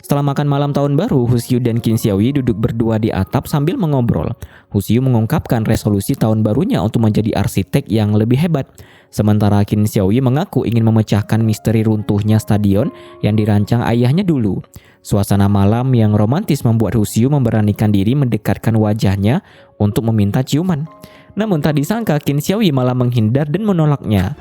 Setelah makan malam tahun baru, Husiu dan Qin Xiaoyi duduk berdua di atap sambil mengobrol. Husiu mengungkapkan resolusi tahun barunya untuk menjadi arsitek yang lebih hebat. Sementara Qin Xiaoyi mengaku ingin memecahkan misteri runtuhnya stadion yang dirancang ayahnya dulu. Suasana malam yang romantis membuat Husiu memberanikan diri mendekatkan wajahnya untuk meminta ciuman. Namun tak disangka Qin Xiaoyi malah menghindar dan menolaknya.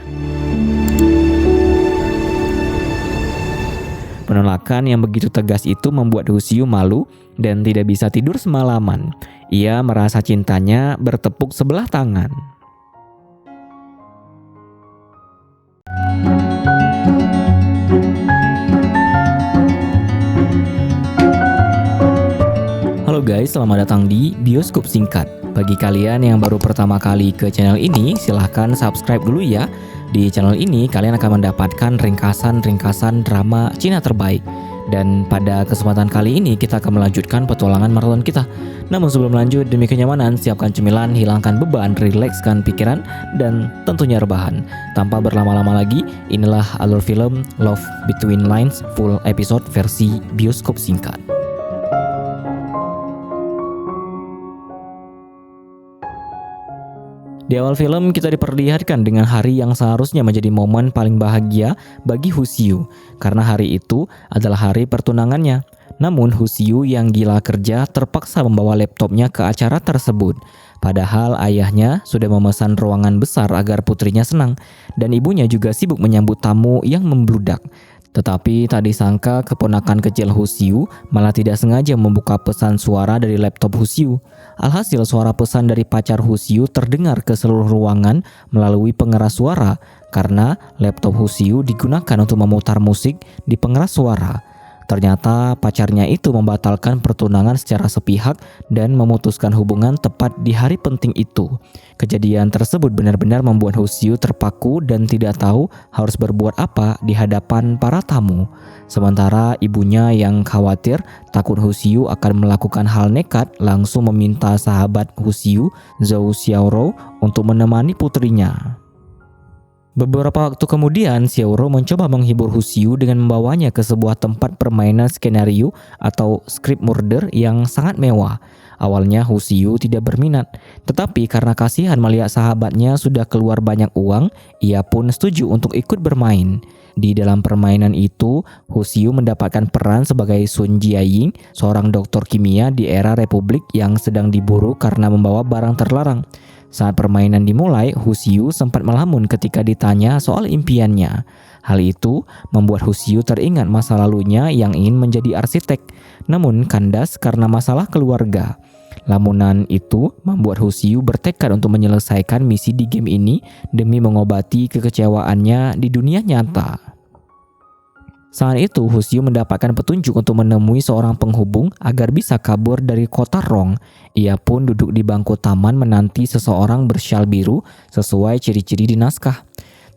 Penolakan yang begitu tegas itu membuat Husiu malu dan tidak bisa tidur semalaman. Ia merasa cintanya bertepuk sebelah tangan. Halo guys, selamat datang di Bioskop Singkat. Bagi kalian yang baru pertama kali ke channel ini, silahkan subscribe dulu ya. Di channel ini kalian akan mendapatkan ringkasan-ringkasan drama Cina terbaik. Dan pada kesempatan kali ini kita akan melanjutkan petualangan maraton kita. Namun sebelum lanjut, demi kenyamanan, siapkan cemilan, hilangkan beban, rilekskan pikiran, dan tentunya rebahan. Tanpa berlama-lama lagi, inilah alur film Love Between Lines full episode versi Bioskop Singkat. Di awal film kita diperlihatkan dengan hari yang seharusnya menjadi momen paling bahagia bagi Husiu karena hari itu adalah hari pertunangannya. Namun Husiu yang gila kerja terpaksa membawa laptopnya ke acara tersebut. Padahal ayahnya sudah memesan ruangan besar agar putrinya senang dan ibunya juga sibuk menyambut tamu yang membludak. Tetapi tak disangka keponakan kecil Husiu malah tidak sengaja membuka pesan suara dari laptop Husiu. Alhasil suara pesan dari pacar Husiu terdengar ke seluruh ruangan melalui pengeras suara karena laptop Husiu digunakan untuk memutar musik di pengeras suara. Ternyata pacarnya itu membatalkan pertunangan secara sepihak dan memutuskan hubungan tepat di hari penting itu. Kejadian tersebut benar-benar membuat Husiu terpaku dan tidak tahu harus berbuat apa di hadapan para tamu. Sementara ibunya yang khawatir takut Husiu akan melakukan hal nekat langsung meminta sahabat Husiu, Zhou Xiaoro, untuk menemani putrinya. Beberapa waktu kemudian, Xiaoro mencoba menghibur Husiu dengan membawanya ke sebuah tempat permainan skenario atau script murder yang sangat mewah. Awalnya Husiu tidak berminat, tetapi karena kasihan melihat sahabatnya sudah keluar banyak uang, ia pun setuju untuk ikut bermain. Di dalam permainan itu, Husiu mendapatkan peran sebagai Sun Jiaying, seorang dokter kimia di era Republik yang sedang diburu karena membawa barang terlarang. Saat permainan dimulai, Husiu sempat melamun ketika ditanya soal impiannya. Hal itu membuat Husiu teringat masa lalunya yang ingin menjadi arsitek, namun kandas karena masalah keluarga. Lamunan itu membuat Husiu bertekad untuk menyelesaikan misi di game ini demi mengobati kekecewaannya di dunia nyata. Saat itu, Husiu mendapatkan petunjuk untuk menemui seorang penghubung agar bisa kabur dari kota Rong. Ia pun duduk di bangku taman menanti seseorang bersyal biru sesuai ciri-ciri di naskah.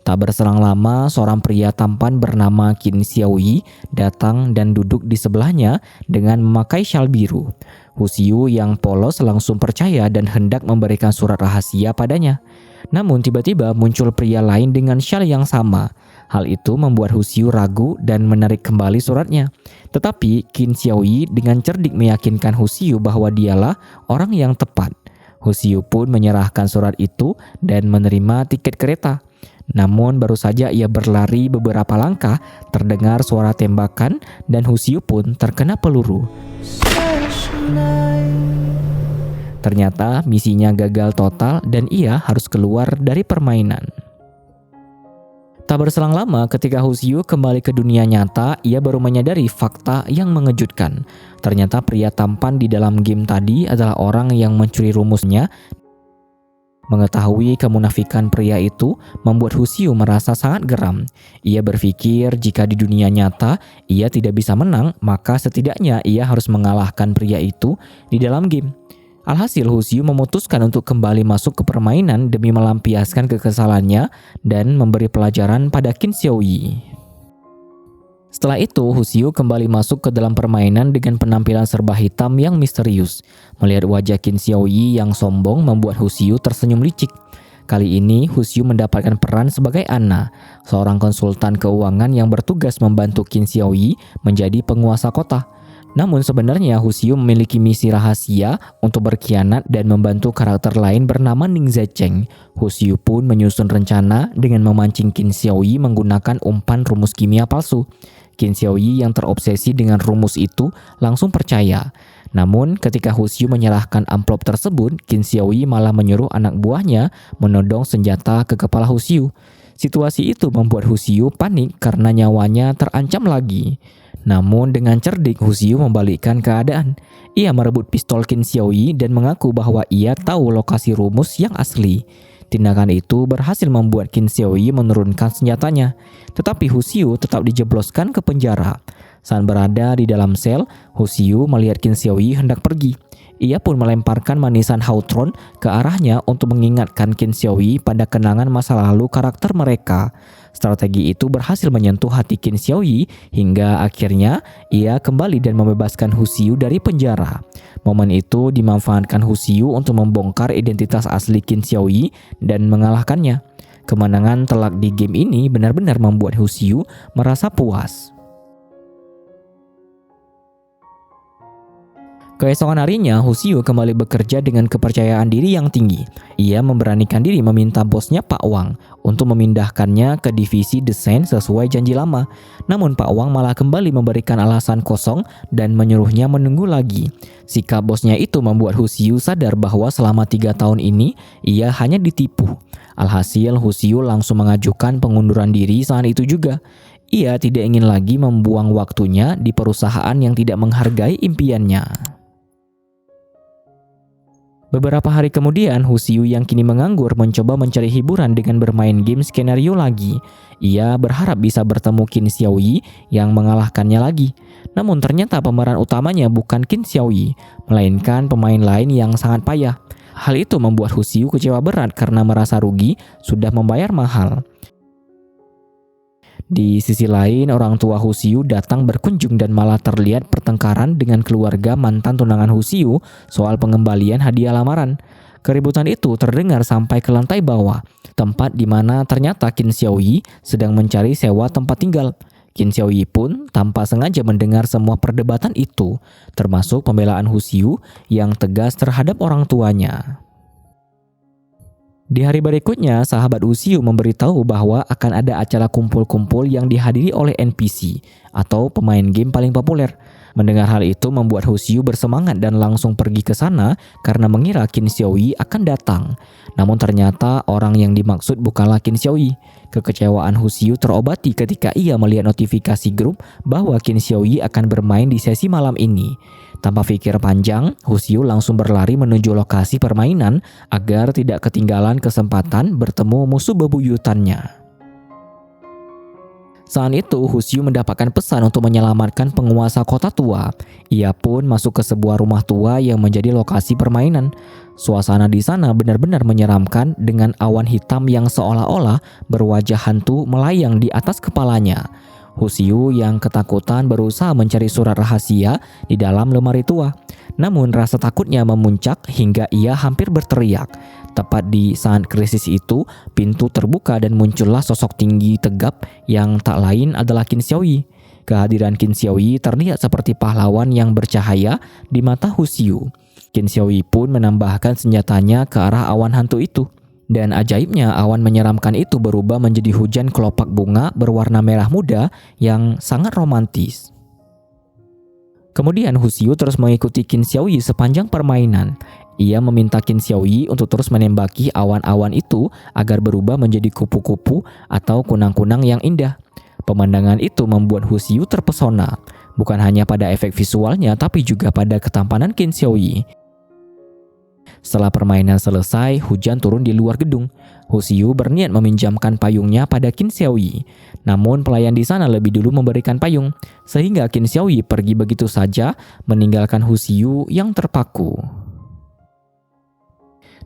Tak berselang lama, seorang pria tampan bernama Qin Xiaoyi datang dan duduk di sebelahnya dengan memakai syal biru. Husiu yang polos langsung percaya dan hendak memberikan surat rahasia padanya. Namun tiba-tiba muncul pria lain dengan syal yang sama. Hal itu membuat Husiu ragu dan menarik kembali suratnya. Tetapi Qin Xiaoyi dengan cerdik meyakinkan Husiu bahwa dialah orang yang tepat. Husiu pun menyerahkan surat itu dan menerima tiket kereta. Namun baru saja ia berlari beberapa langkah, terdengar suara tembakan dan Husiu pun terkena peluru. Ternyata misinya gagal total dan ia harus keluar dari permainan. Tak berselang lama ketika Husiu kembali ke dunia nyata, ia baru menyadari fakta yang mengejutkan. Ternyata pria tampan di dalam game tadi adalah orang yang mencuri rumusnya. Mengetahui kemunafikan pria itu membuat Husiu merasa sangat geram. Ia berpikir jika di dunia nyata ia tidak bisa menang, maka setidaknya ia harus mengalahkan pria itu di dalam game. Alhasil Husiu memutuskan untuk kembali masuk ke permainan demi melampiaskan kekesalannya dan memberi pelajaran pada Qin Xiaoyi. Setelah itu, Husiu kembali masuk ke dalam permainan dengan penampilan serba hitam yang misterius. Melihat wajah Qin Xiaoyi yang sombong membuat Husiu tersenyum licik. Kali ini Husiu mendapatkan peran sebagai Anna, seorang konsultan keuangan yang bertugas membantu Qin Xiaoyi menjadi penguasa kota. Namun sebenarnya Husiu memiliki misi rahasia untuk berkhianat dan membantu karakter lain bernama Ning Zecheng. Husiu pun menyusun rencana dengan memancing Qin Xiaoyi menggunakan umpan rumus kimia palsu. Qin Xiaoyi yang terobsesi dengan rumus itu langsung percaya. Namun ketika Husiu menyerahkan amplop tersebut, Qin Xiaoyi malah menyuruh anak buahnya menodong senjata ke kepala Husiu. Situasi itu membuat Husiu panik karena nyawanya terancam lagi. Namun dengan cerdik Husiu membalikkan keadaan. Ia merebut pistol Qin Xiaoyi dan mengaku bahwa ia tahu lokasi rumus yang asli. Tindakan itu berhasil membuat Qin Xiaoyi menurunkan senjatanya. Tetapi Husiu tetap dijebloskan ke penjara. Saat berada di dalam sel, Husiu melihat Qin Xiaoyi hendak pergi. Ia pun melemparkan manisan Hautron ke arahnya untuk mengingatkan Qin Xiaoyi pada kenangan masa lalu karakter mereka. Strategi itu berhasil menyentuh hati Qin Xiaoyi hingga akhirnya ia kembali dan membebaskan Husiu dari penjara. Momen itu dimanfaatkan Husiu untuk membongkar identitas asli Qin Xiaoyi dan mengalahkannya. Kemenangan telak di game ini benar-benar membuat Husiu merasa puas. Keesokan harinya, Husiu kembali bekerja dengan kepercayaan diri yang tinggi. Ia memberanikan diri meminta bosnya Pak Wang untuk memindahkannya ke divisi desain sesuai janji lama. Namun Pak Wang malah kembali memberikan alasan kosong dan menyuruhnya menunggu lagi. Sikap bosnya itu membuat Husiu sadar bahwa selama 3 tahun ini ia hanya ditipu. Alhasil Husiu langsung mengajukan pengunduran diri saat itu juga. Ia tidak ingin lagi membuang waktunya di perusahaan yang tidak menghargai impiannya. Beberapa hari kemudian, Husiu yang kini menganggur mencoba mencari hiburan dengan bermain game skenario lagi. Ia berharap bisa bertemu Qin Xiaoyi yang mengalahkannya lagi. Namun ternyata pemeran utamanya bukan Qin Xiaoyi, melainkan pemain lain yang sangat payah. Hal itu membuat Husiu kecewa berat karena merasa rugi sudah membayar mahal. Di sisi lain, orang tua Husiu datang berkunjung dan malah terlihat pertengkaran dengan keluarga mantan tunangan Husiu soal pengembalian hadiah lamaran. Keributan itu terdengar sampai ke lantai bawah, tempat di mana ternyata Qin Xiaoyi sedang mencari sewa tempat tinggal. Qin Xiaoyi pun tanpa sengaja mendengar semua perdebatan itu, termasuk pembelaan Husiu yang tegas terhadap orang tuanya. Di hari berikutnya, sahabat Husiu memberitahu bahwa akan ada acara kumpul-kumpul yang dihadiri oleh NPC atau pemain game paling populer. Mendengar hal itu membuat Husiu bersemangat dan langsung pergi ke sana karena mengira Qin Xiaoyi akan datang. Namun ternyata orang yang dimaksud bukanlah Qin Xiaoyi. Kekecewaan Husiu terobati ketika ia melihat notifikasi grup bahwa Qin Xiaoyi akan bermain di sesi malam ini. Tanpa pikir panjang, Husiu langsung berlari menuju lokasi permainan agar tidak ketinggalan kesempatan bertemu musuh bebuyutannya. Saat itu, Husiu mendapatkan pesan untuk menyelamatkan penguasa kota tua. Ia pun masuk ke sebuah rumah tua yang menjadi lokasi permainan. Suasana di sana benar-benar menyeramkan dengan awan hitam yang seolah-olah berwajah hantu melayang di atas kepalanya. Husiu yang ketakutan berusaha mencari surat rahasia di dalam lemari tua. Namun rasa takutnya memuncak hingga ia hampir berteriak. Tepat di saat krisis itu, pintu terbuka dan muncullah sosok tinggi tegap yang tak lain adalah Qin Xiaoyi. Kehadiran Qin Xiaoyi terlihat seperti pahlawan yang bercahaya di mata Husiu. Qin Xiaoyi pun menambahkan senjatanya ke arah awan hantu itu. Dan ajaibnya, awan menyeramkan itu berubah menjadi hujan kelopak bunga berwarna merah muda yang sangat romantis. Kemudian Husiu terus mengikuti Qin Xiaoyi sepanjang permainan. Ia meminta Qin Xiaoyi untuk terus menembaki awan-awan itu agar berubah menjadi kupu-kupu atau kunang-kunang yang indah. Pemandangan itu membuat Husiu terpesona, bukan hanya pada efek visualnya tapi juga pada ketampanan Qin Xiaoyi. Setelah permainan selesai, hujan turun di luar gedung. Husiu berniat meminjamkan payungnya pada Qin Xiaoyi. Namun pelayan di sana lebih dulu memberikan payung, sehingga Qin Xiaoyi pergi begitu saja meninggalkan Husiu yang terpaku.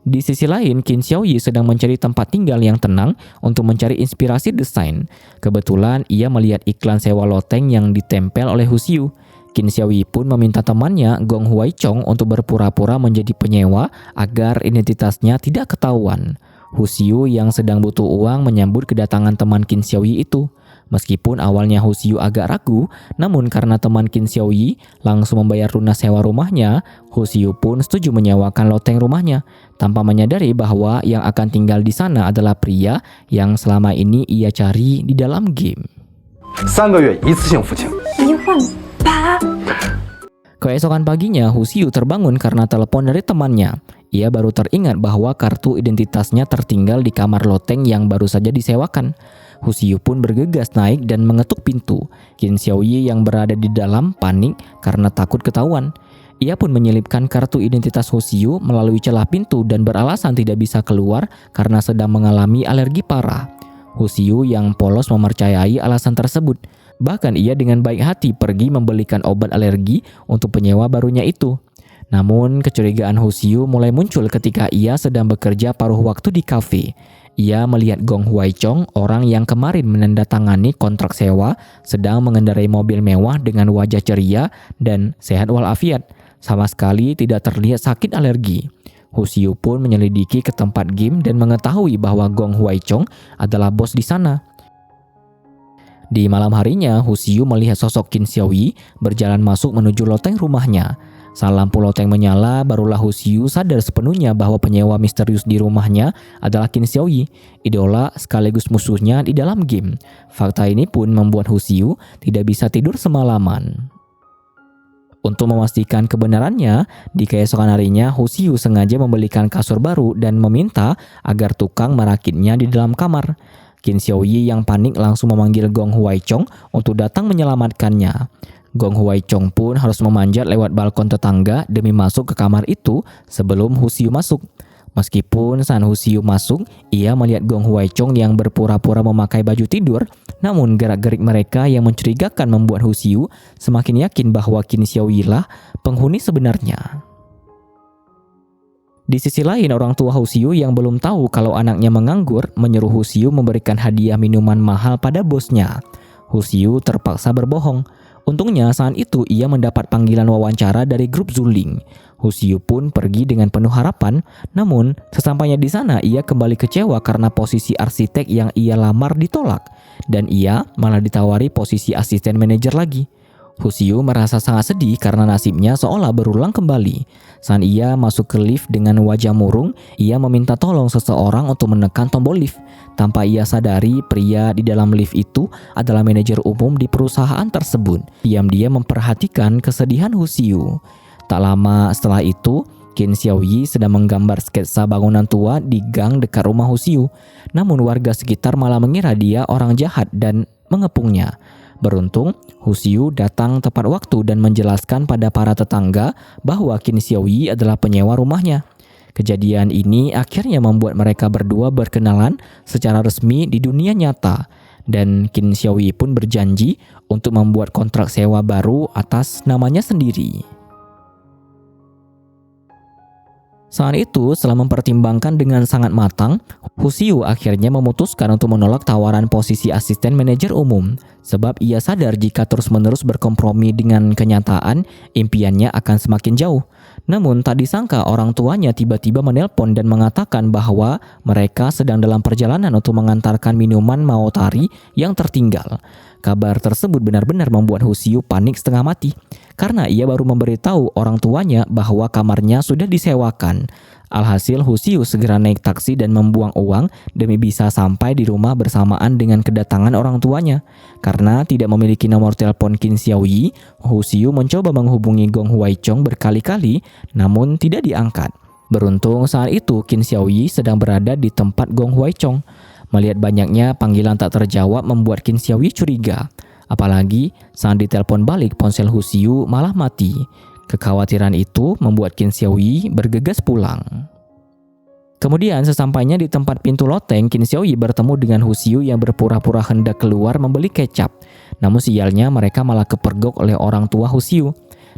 Di sisi lain, Qin Xiaoyi sedang mencari tempat tinggal yang tenang untuk mencari inspirasi desain. Kebetulan ia melihat iklan sewa loteng yang ditempel oleh Husiu. Qin Xiaoyi pun meminta temannya Gong Huaichong untuk berpura-pura menjadi penyewa agar identitasnya tidak ketahuan. Hu Xiu yang sedang butuh uang menyambut kedatangan teman Qin Xiaoyi itu. Meskipun awalnya Hu Xiu agak ragu, namun karena teman Qin Xiaoyi langsung membayar lunas sewa rumahnya, Hu Xiu pun setuju menyewakan loteng rumahnya, tanpa menyadari bahwa yang akan tinggal di sana adalah pria yang selama ini ia cari di dalam game. 3个月一次性付清。Keesokan paginya, Hu Xiu terbangun karena telepon dari temannya. Ia baru teringat bahwa kartu identitasnya tertinggal di kamar loteng yang baru saja disewakan. Hu Xiu pun bergegas naik dan mengetuk pintu. Qin Xiaoyi yang berada di dalam panik karena takut ketahuan. Ia pun menyelipkan kartu identitas Hu Xiu melalui celah pintu dan beralasan tidak bisa keluar karena sedang mengalami alergi parah. Hu Xiu yang polos mempercayai alasan tersebut. Bahkan ia dengan baik hati pergi membelikan obat alergi untuk penyewa barunya itu. Namun kecurigaan Hu Xiu mulai muncul ketika ia sedang bekerja paruh waktu di kafe. Ia melihat Gong Huaichong, orang yang kemarin menandatangani kontrak sewa, sedang mengendarai mobil mewah dengan wajah ceria dan sehat walafiat. Sama sekali tidak terlihat sakit alergi. Hu Xiu pun menyelidiki ke tempat game dan mengetahui bahwa Gong Huaichong adalah bos di sana. Di malam harinya, Hu Xiu melihat sosok Qin Xiaoyi berjalan masuk menuju loteng rumahnya. Saat lampu loteng menyala, barulah Hu Xiu sadar sepenuhnya bahwa penyewa misterius di rumahnya adalah Qin Xiaoyi, idola sekaligus musuhnya di dalam game. Fakta ini pun membuat Hu Xiu tidak bisa tidur semalaman. Untuk memastikan kebenarannya, di keesokan harinya Hu Xiu sengaja membelikan kasur baru dan meminta agar tukang merakitnya di dalam kamar. Qin Xiaoyi yang panik langsung memanggil Gong Huaichong untuk datang menyelamatkannya. Gong Huaichong pun harus memanjat lewat balkon tetangga demi masuk ke kamar itu sebelum Hu Xiu masuk. Meskipun saat Hu Xiu masuk, ia melihat Gong Huaichong yang berpura-pura memakai baju tidur, namun gerak-gerik mereka yang mencurigakan membuat Hu Xiu semakin yakin bahwa Qin Xiaoyi lah penghuni sebenarnya. Di sisi lain, orang tua Hu Xiu yang belum tahu kalau anaknya menganggur menyuruh Hu Xiu memberikan hadiah minuman mahal pada bosnya. Hu Xiu terpaksa berbohong. Untungnya saat itu ia mendapat panggilan wawancara dari grup Zuling. Hu Xiu pun pergi dengan penuh harapan, namun sesampainya di sana ia kembali kecewa karena posisi arsitek yang ia lamar ditolak, dan ia malah ditawari posisi asisten manajer lagi. Hu Xiu merasa sangat sedih karena nasibnya seolah berulang kembali. Saat ia masuk ke lift dengan wajah murung, ia meminta tolong seseorang untuk menekan tombol lift. Tanpa ia sadari, pria di dalam lift itu adalah manajer umum di perusahaan tersebut. Diam-diam memperhatikan kesedihan Hu Xiu. Tak lama setelah itu, Qin Xiaoyi sedang menggambar sketsa bangunan tua di gang dekat rumah Hu Xiu. Namun warga sekitar malah mengira dia orang jahat dan mengepungnya. Beruntung, Hu Xiu datang tepat waktu dan menjelaskan pada para tetangga bahwa Qin Xiaoyi adalah penyewa rumahnya. Kejadian ini akhirnya membuat mereka berdua berkenalan secara resmi di dunia nyata, dan Qin Xiaoyi pun berjanji untuk membuat kontrak sewa baru atas namanya sendiri. Saat itu, setelah mempertimbangkan dengan sangat matang, Hu Xiu akhirnya memutuskan untuk menolak tawaran posisi asisten manajer umum, sebab ia sadar jika terus-menerus berkompromi dengan kenyataan, impiannya akan semakin jauh. Namun tak disangka orang tuanya tiba-tiba menelpon dan mengatakan bahwa mereka sedang dalam perjalanan untuk mengantarkan minuman Maotari yang tertinggal. Kabar tersebut benar-benar membuat Hu Xiu panik setengah mati, karena ia baru memberitahu orang tuanya bahwa kamarnya sudah disewakan. Alhasil Hu Xiu segera naik taksi dan membuang uang demi bisa sampai di rumah bersamaan dengan kedatangan orang tuanya. Karena tidak memiliki nomor telepon Qin Xiaoyi, Hu Xiu mencoba menghubungi Gong Huaichong berkali-kali, namun tidak diangkat. Beruntung saat itu Qin Xiaoyi sedang berada di tempat Gong Huaichong. Melihat banyaknya panggilan tak terjawab membuat Qin Xiaoyi curiga. Apalagi saat ditelepon balik ponsel Hu Xiu malah mati. Kekhawatiran itu membuat Qin Xiaoyi bergegas pulang. Kemudian sesampainya di tempat pintu loteng, Qin Xiaoyi bertemu dengan Hu Xiu yang berpura-pura hendak keluar membeli kecap. Namun sialnya mereka malah kepergok oleh orang tua Hu Xiu.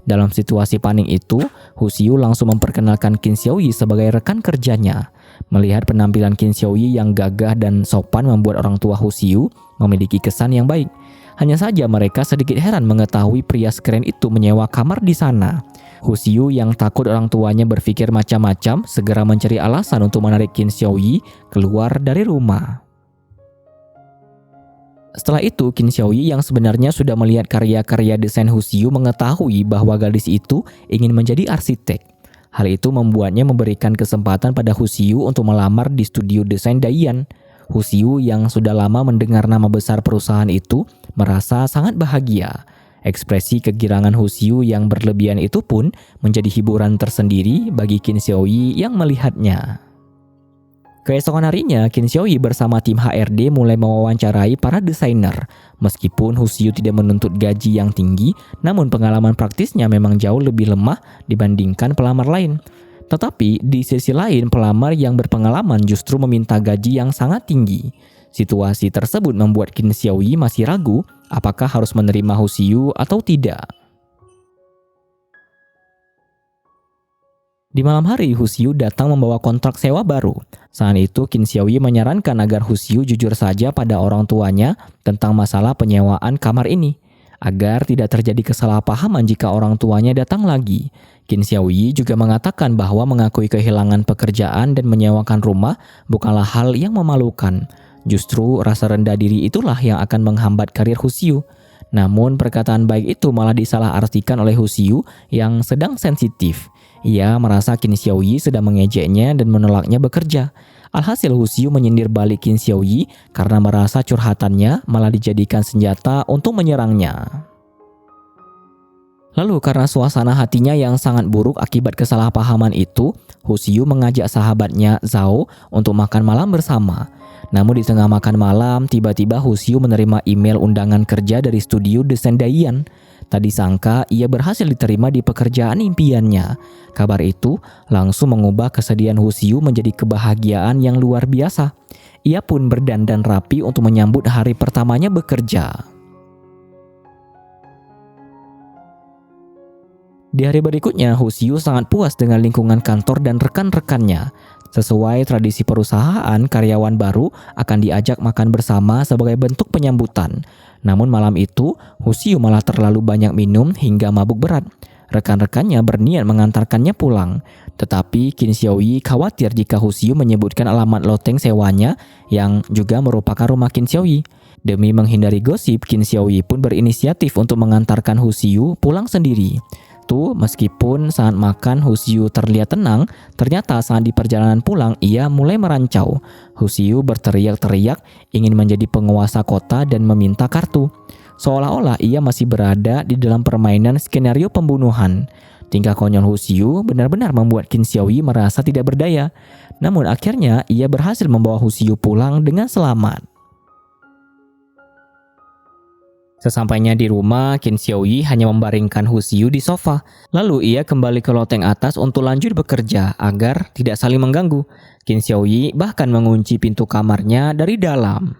Dalam situasi panik itu, Hu Xiu langsung memperkenalkan Qin Xiaoyi sebagai rekan kerjanya. Melihat penampilan Qin Xiaoyi yang gagah dan sopan membuat orang tua Hu Xiu memiliki kesan yang baik. Hanya saja mereka sedikit heran mengetahui pria sekeren itu menyewa kamar di sana. Husiu yang takut orang tuanya berpikir macam-macam segera mencari alasan untuk menarik Qin Xiaoyi keluar dari rumah. Setelah itu, Qin Xiaoyi yang sebenarnya sudah melihat karya-karya desain Husiu mengetahui bahwa gadis itu ingin menjadi arsitek. Hal itu membuatnya memberikan kesempatan pada Husiu untuk melamar di studio desain Daiyan. Husiu yang sudah lama mendengar nama besar perusahaan itu merasa sangat bahagia. Ekspresi kegirangan Husiu yang berlebihan itu pun menjadi hiburan tersendiri bagi Qin Xiaoyi yang melihatnya. Keesokan harinya, Qin Xiaoyi bersama tim HRD mulai mewawancarai para desainer. Meskipun Husiu tidak menuntut gaji yang tinggi, namun pengalaman praktisnya memang jauh lebih lemah dibandingkan pelamar lain. Tetapi di sisi lain, pelamar yang berpengalaman justru meminta gaji yang sangat tinggi. Situasi tersebut membuat Qin Xiaoyi masih ragu apakah harus menerima Husiu atau tidak. Di malam hari, Husiu datang membawa kontrak sewa baru. Saat itu, Qin Xiaoyi menyarankan agar Husiu jujur saja pada orang tuanya tentang masalah penyewaan kamar ini, agar tidak terjadi kesalahpahaman jika orang tuanya datang lagi. Qin Xiaoyi juga mengatakan bahwa mengakui kehilangan pekerjaan dan menyewakan rumah bukanlah hal yang memalukan. Justru rasa rendah diri itulah yang akan menghambat karir Husiu. Namun perkataan baik itu malah disalahartikan oleh Husiu yang sedang sensitif. Ia merasa Qin Xiaoyi sedang mengejeknya dan menolaknya bekerja. Alhasil Husiu menyindir balik Qin Xiaoyi karena merasa curhatannya malah dijadikan senjata untuk menyerangnya. Lalu karena suasana hatinya yang sangat buruk akibat kesalahpahaman itu, Husiu mengajak sahabatnya Zhao untuk makan malam bersama. Namun di tengah makan malam, tiba-tiba Husiu menerima email undangan kerja dari studio desain Daiyan. Tak disangka ia berhasil diterima di pekerjaan impiannya. Kabar itu langsung mengubah kesedihan Husiu menjadi kebahagiaan yang luar biasa. Ia pun berdandan rapi untuk menyambut hari pertamanya bekerja. Di hari berikutnya, Husiu sangat puas dengan lingkungan kantor dan rekan-rekannya. Sesuai tradisi perusahaan, karyawan baru akan diajak makan bersama sebagai bentuk penyambutan. Namun malam itu, Husiu malah terlalu banyak minum hingga mabuk berat. Rekan-rekannya berniat mengantarkannya pulang. Tetapi Qin Xiaoyi khawatir jika Husiu menyebutkan alamat loteng sewanya yang juga merupakan rumah Qin Xiaoyi. Demi menghindari gosip, Qin Xiaoyi pun berinisiatif untuk mengantarkan Husiu pulang sendiri. Meskipun saat makan Husiu terlihat tenang, ternyata saat di perjalanan pulang ia mulai merancau. Husiu berteriak-teriak ingin menjadi penguasa kota dan meminta kartu. Seolah-olah ia masih berada di dalam permainan skenario pembunuhan. Tingkah konyol Husiu benar-benar membuat Qin Xiaoyi merasa tidak berdaya. Namun akhirnya ia berhasil membawa Husiu pulang dengan selamat. Sesampainya di rumah, Qin Xiaoyi hanya membaringkan Husiu di sofa. Lalu ia kembali ke loteng atas untuk lanjut bekerja agar tidak saling mengganggu. Qin Xiaoyi bahkan mengunci pintu kamarnya dari dalam.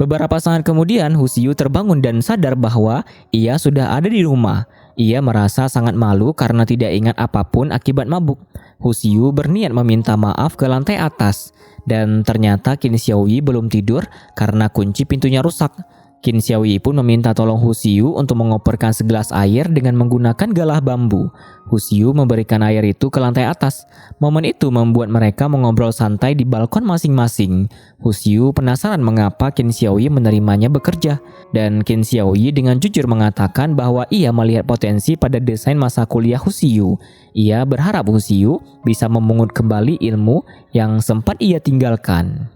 Beberapa saat kemudian, Husiu terbangun dan sadar bahwa ia sudah ada di rumah. Ia merasa sangat malu karena tidak ingat apapun akibat mabuk. Husiu berniat meminta maaf ke lantai atas. Dan ternyata Qin Xiaoyi belum tidur karena kunci pintunya rusak. Qin Xiaoyi pun meminta tolong Husiu untuk mengoperkan segelas air dengan menggunakan galah bambu. Husiu memberikan air itu ke lantai atas. Momen itu membuat mereka mengobrol santai di balkon masing-masing. Husiu penasaran mengapa Qin Xiaoyi menerimanya bekerja. Dan Qin Xiaoyi dengan jujur mengatakan bahwa ia melihat potensi pada desain masa kuliah Husiu. Ia berharap Husiu bisa memungut kembali ilmu yang sempat ia tinggalkan.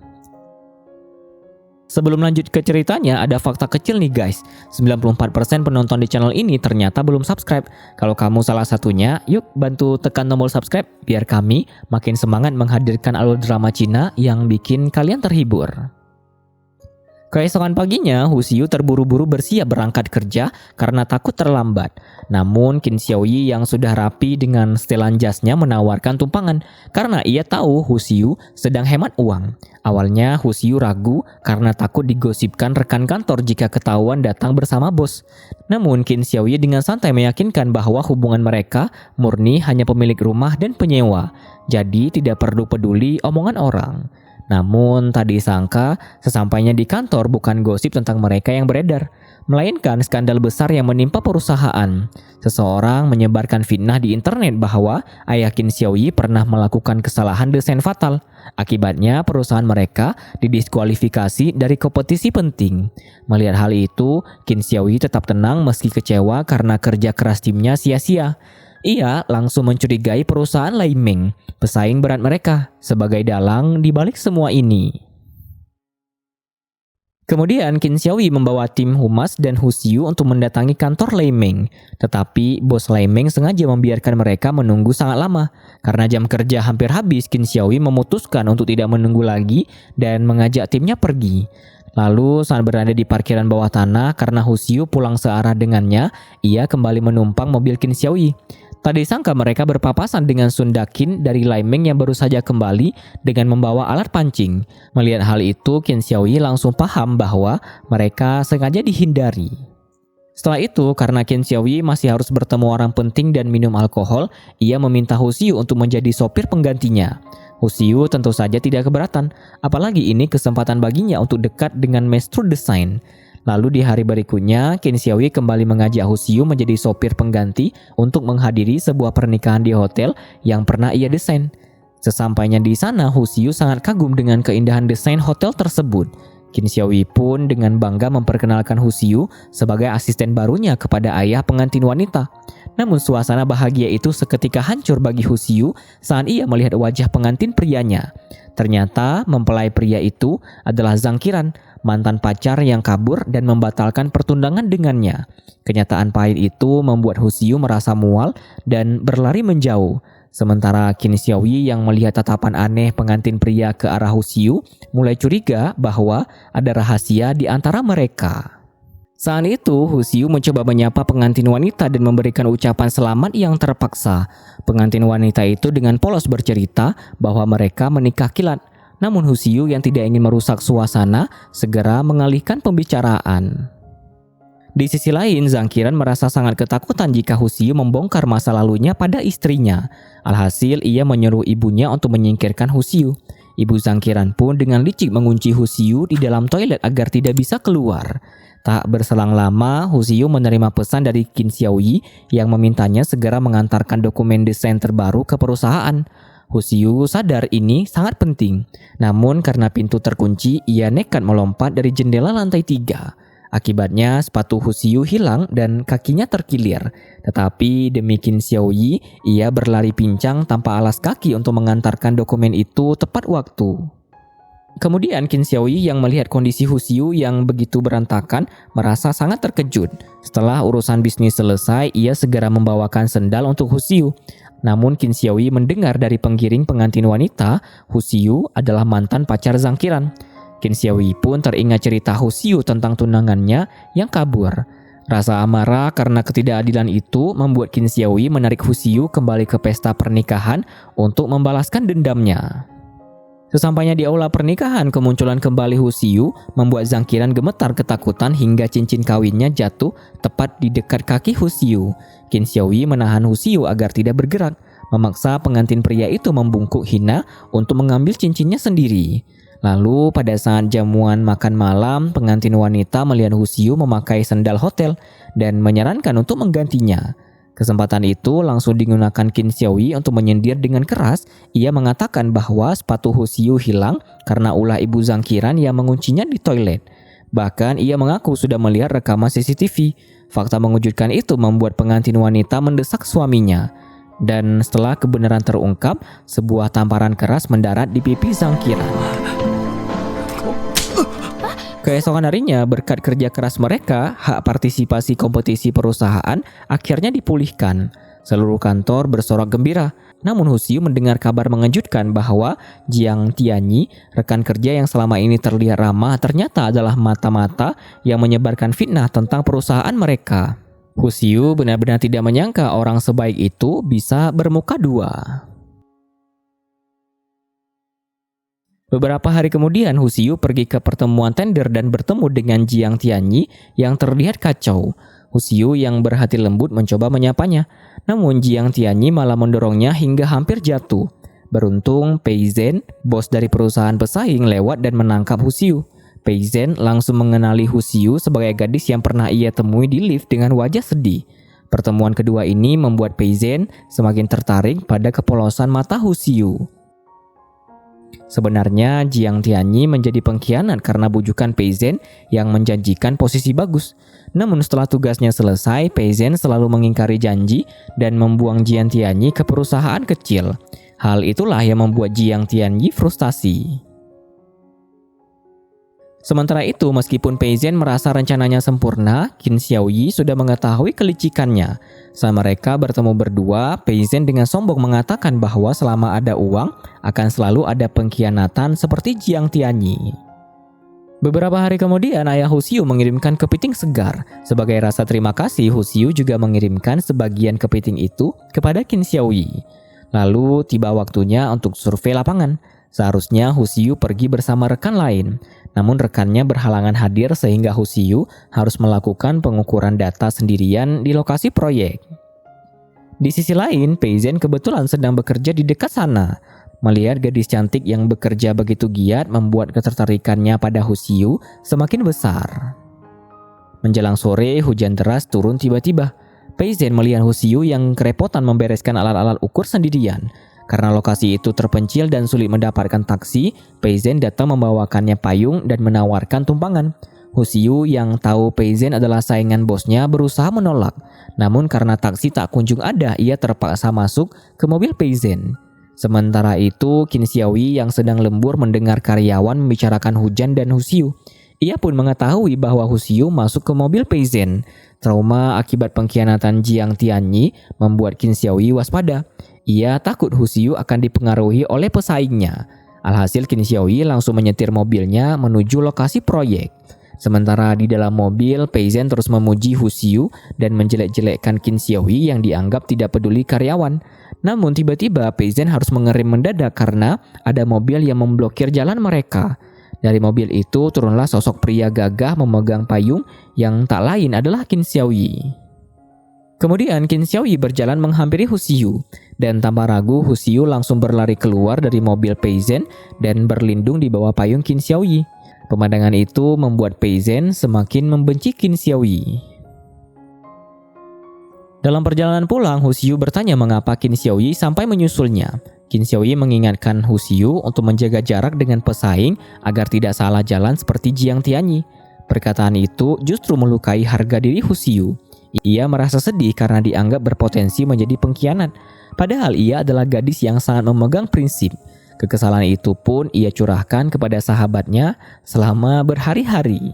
Sebelum lanjut ke ceritanya, ada fakta kecil nih guys. 94% penonton di channel ini ternyata belum subscribe. Kalau kamu salah satunya, yuk bantu tekan tombol subscribe biar kami makin semangat menghadirkan alur drama Cina yang bikin kalian terhibur. Keesokan paginya, Husiu terburu-buru bersiap berangkat kerja karena takut terlambat. Namun Qin Xiaoyi yang sudah rapi dengan setelan jasnya menawarkan tumpangan karena ia tahu Husiu sedang hemat uang. Awalnya Husiu ragu karena takut digosipkan rekan kantor jika ketahuan datang bersama bos. Namun Qin Xiaoyi dengan santai meyakinkan bahwa hubungan mereka murni hanya pemilik rumah dan penyewa. Jadi tidak perlu peduli omongan orang. Namun tak disangka, sesampainya di kantor bukan gosip tentang mereka yang beredar, melainkan skandal besar yang menimpa perusahaan. Seseorang menyebarkan fitnah di internet bahwa ayah Qin Xiaoyi pernah melakukan kesalahan desain fatal. Akibatnya perusahaan mereka didiskualifikasi dari kompetisi penting. Melihat hal itu, Qin Xiaoyi tetap tenang meski kecewa karena kerja keras timnya sia-sia. Ia langsung mencurigai perusahaan Lai Meng, pesaing berat mereka, sebagai dalang di balik semua ini. Kemudian Qin Xiaoyi membawa tim humas dan Hu Xiu untuk mendatangi kantor Lai Meng. Tetapi bos Lai Meng sengaja membiarkan mereka menunggu sangat lama. Karena jam kerja hampir habis, Qin Xiaoyi memutuskan untuk tidak menunggu lagi dan mengajak timnya pergi. Lalu saat berada di parkiran bawah tanah karena Hu Xiu pulang searah dengannya, ia kembali menumpang mobil Qin Xiaoyi. Tak disangka mereka berpapasan dengan Sun Dakin dari Lai Meng yang baru saja kembali dengan membawa alat pancing. Melihat hal itu, Qin Xiaoyi langsung paham bahwa mereka sengaja dihindari. Setelah itu, karena Qin Xiaoyi masih harus bertemu orang penting dan minum alkohol, ia meminta Hu Xiu untuk menjadi sopir penggantinya. Hu Xiu tentu saja tidak keberatan, apalagi ini kesempatan baginya untuk dekat dengan maestro desain. Lalu di hari berikutnya, Qin Xiaoyi kembali mengajak Hu Xiu menjadi sopir pengganti untuk menghadiri sebuah pernikahan di hotel yang pernah ia desain. Sesampainya di sana, Hu Xiu sangat kagum dengan keindahan desain hotel tersebut. Qin Xiaoyi pun dengan bangga memperkenalkan Hu Xiu sebagai asisten barunya kepada ayah pengantin wanita. Namun suasana bahagia itu seketika hancur bagi Hu Xiu saat ia melihat wajah pengantin prianya. Ternyata mempelai pria itu adalah Zhang Qiran, mantan pacar yang kabur dan membatalkan pertunangan dengannya. Kenyataan pahit itu membuat Hu Xiu merasa mual dan berlari menjauh. Sementara Qin Xiaoyi yang melihat tatapan aneh pengantin pria ke arah Hu Xiu mulai curiga bahwa ada rahasia di antara mereka. Saat itu, Hu Xiu mencoba menyapa pengantin wanita dan memberikan ucapan selamat yang terpaksa. Pengantin wanita itu dengan polos bercerita bahwa mereka menikah kilat. Namun Hu Xiu yang tidak ingin merusak suasana segera mengalihkan pembicaraan. Di sisi lain, Zhang Qiran merasa sangat ketakutan jika Hu Xiu membongkar masa lalunya pada istrinya. Alhasil, ia menyuruh ibunya untuk menyingkirkan Hu Xiu. Ibu Zhang Qiran pun dengan licik mengunci Hu Xiu di dalam toilet agar tidak bisa keluar. Tak berselang lama, Hu Xiu menerima pesan dari Qin Xiaoyi yang memintanya segera mengantarkan dokumen desain terbaru ke perusahaan. Hu Xiu sadar ini sangat penting. Namun karena pintu terkunci, ia nekat melompat dari jendela lantai 3. Akibatnya sepatu Hu Xiu hilang dan kakinya terkilir. Tetapi demi Qin Xiaoyi, ia berlari pincang tanpa alas kaki untuk mengantarkan dokumen itu tepat waktu. Kemudian Qin Xiaoyi yang melihat kondisi Hu Xiu yang begitu berantakan merasa sangat terkejut. Setelah urusan bisnis selesai, ia segera membawakan sendal untuk Hu Xiu. Namun Qin Xiaoyi mendengar dari penggiring pengantin wanita, Hu Xiu adalah mantan pacar Zhang Qiran. Qin Xiaoyi pun teringat cerita Hu Xiu tentang tunangannya yang kabur. Rasa amarah karena ketidakadilan itu membuat Qin Xiaoyi menarik Hu Xiu kembali ke pesta pernikahan untuk membalaskan dendamnya. Sesampainya di aula pernikahan, kemunculan kembali Hu Xiu membuat Zhang Qiran gemetar ketakutan hingga cincin kawinnya jatuh tepat di dekat kaki Hu Xiu. Qin Xiaoyi menahan Hu Xiu agar tidak bergerak, memaksa pengantin pria itu membungkuk hina untuk mengambil cincinnya sendiri. Lalu pada saat jamuan makan malam, pengantin wanita melihat Hu Xiu memakai sendal hotel dan menyarankan untuk menggantinya. Kesempatan itu langsung digunakan Qin Xiaoyi untuk menyindir dengan keras. Ia mengatakan bahwa sepatu Hu Xiu hilang karena ulah ibu Zhang Qiran yang menguncinya di toilet. Bahkan ia mengaku sudah melihat rekaman CCTV. Fakta mengejutkan itu membuat pengantin wanita mendesak suaminya. Dan setelah kebenaran terungkap, sebuah tamparan keras mendarat di pipi Zhang Qiran. Keesokan harinya, berkat kerja keras mereka, hak partisipasi kompetisi perusahaan akhirnya dipulihkan. Seluruh kantor bersorak gembira. Namun Hu Xiu mendengar kabar mengejutkan bahwa Jiang Tianyi, rekan kerja yang selama ini terlihat ramah, ternyata adalah mata-mata yang menyebarkan fitnah tentang perusahaan mereka. Hu Xiu benar-benar tidak menyangka orang sebaik itu bisa bermuka dua. Beberapa hari kemudian, Hu Xiu pergi ke pertemuan tender dan bertemu dengan Jiang Tianyi yang terlihat kacau. Hu Xiu yang berhati lembut mencoba menyapanya, namun Jiang Tianyi malah mendorongnya hingga hampir jatuh. Beruntung, Pei Zhen, bos dari perusahaan pesaing, lewat dan menangkap Hu Xiu. Pei Zhen langsung mengenali Hu Xiu sebagai gadis yang pernah ia temui di lift dengan wajah sedih. Pertemuan kedua ini membuat Pei Zhen semakin tertarik pada kepolosan mata Hu Xiu. Sebenarnya Jiang Tianyi menjadi pengkhianat karena bujukan Pei Zhen yang menjanjikan posisi bagus. Namun setelah tugasnya selesai, Pei Zhen selalu mengingkari janji dan membuang Jiang Tianyi ke perusahaan kecil. Hal itulah yang membuat Jiang Tianyi frustasi. Sementara itu, meskipun Pei Zhen merasa rencananya sempurna, Qin Xiaoyi sudah mengetahui kelicikannya. Saat mereka bertemu berdua, Pei Zhen dengan sombong mengatakan bahwa selama ada uang, akan selalu ada pengkhianatan seperti Jiang Tianyi. Beberapa hari kemudian, ayah Hu Xiu mengirimkan kepiting segar. Sebagai rasa terima kasih, Hu Xiu juga mengirimkan sebagian kepiting itu kepada Qin Xiaoyi. Lalu tiba waktunya untuk survei lapangan. Seharusnya Hu Xiu pergi bersama rekan lain. Namun rekannya berhalangan hadir sehingga Hu Xiu harus melakukan pengukuran data sendirian di lokasi proyek. Di sisi lain, Pei Zhen kebetulan sedang bekerja di dekat sana. Melihat gadis cantik yang bekerja begitu giat membuat ketertarikannya pada Hu Xiu semakin besar. Menjelang sore, hujan deras turun tiba-tiba. Pei Zhen melihat Hu Xiu yang kerepotan membereskan alat-alat ukur sendirian. Karena lokasi itu terpencil dan sulit mendapatkan taksi, Pei Zhen datang membawakannya payung dan menawarkan tumpangan. Hu Xiu yang tahu Pei Zhen adalah saingan bosnya berusaha menolak. Namun karena taksi tak kunjung ada, ia terpaksa masuk ke mobil Pei Zhen. Sementara itu, Qin Xiaoyi yang sedang lembur mendengar karyawan membicarakan hujan dan Hu Xiu. Ia pun mengetahui bahwa Hu Xiu masuk ke mobil Pei Zhen. Trauma akibat pengkhianatan Jiang Tianyi membuat Qin Xiaoyi waspada. Ia takut Hu Xiu akan dipengaruhi oleh pesaingnya. Alhasil Qin Xiaoyi langsung menyetir mobilnya menuju lokasi proyek. Sementara di dalam mobil, Pei Zhen terus memuji Hu Xiu dan menjelek-jelekkan Qin Xiaoyi yang dianggap tidak peduli karyawan. Namun tiba-tiba Pei Zhen harus mengerem mendadak karena ada mobil yang memblokir jalan mereka. Dari mobil itu turunlah sosok pria gagah memegang payung yang tak lain adalah Qin Xiaoyi. Kemudian Qin Xiaoyi berjalan menghampiri Hu Xiu, dan tanpa ragu Hu Xiu langsung berlari keluar dari mobil Pei Zhen dan berlindung di bawah payung Qin Xiaoyi. Pemandangan itu membuat Pei Zhen semakin membenci Qin Xiaoyi. Dalam perjalanan pulang, Hu Xiu bertanya mengapa Qin Xiaoyi sampai menyusulnya. Qin Xiaoyi mengingatkan Hu Xiu untuk menjaga jarak dengan pesaing agar tidak salah jalan seperti Jiang Tianyi. Perkataan itu justru melukai harga diri Hu Xiu. Ia merasa sedih karena dianggap berpotensi menjadi pengkhianat. Padahal ia adalah gadis yang sangat memegang prinsip. Kekesalan itu pun ia curahkan kepada sahabatnya selama berhari-hari.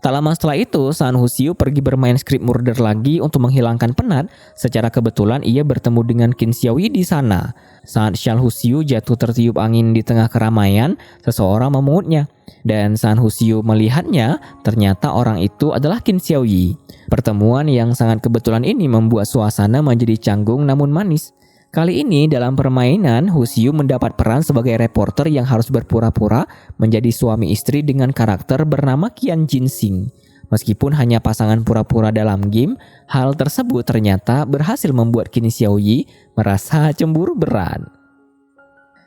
Tak lama setelah itu, San Hu Xiu pergi bermain script murder lagi untuk menghilangkan penat. Secara kebetulan ia bertemu dengan Qin Xiaoyi di sana. Saat San Hu Xiu jatuh tertiup angin di tengah keramaian, seseorang memungutnya. Dan San Hu Xiu melihatnya, ternyata orang itu adalah Qin Xiaoyi. Pertemuan yang sangat kebetulan ini membuat suasana menjadi canggung namun manis. Kali ini dalam permainan, Hu Xiu mendapat peran sebagai reporter yang harus berpura-pura menjadi suami istri dengan karakter bernama Qian Jinxing. Meskipun hanya pasangan pura-pura dalam game, hal tersebut ternyata berhasil membuat Qin Xiaoyi merasa cemburu berat.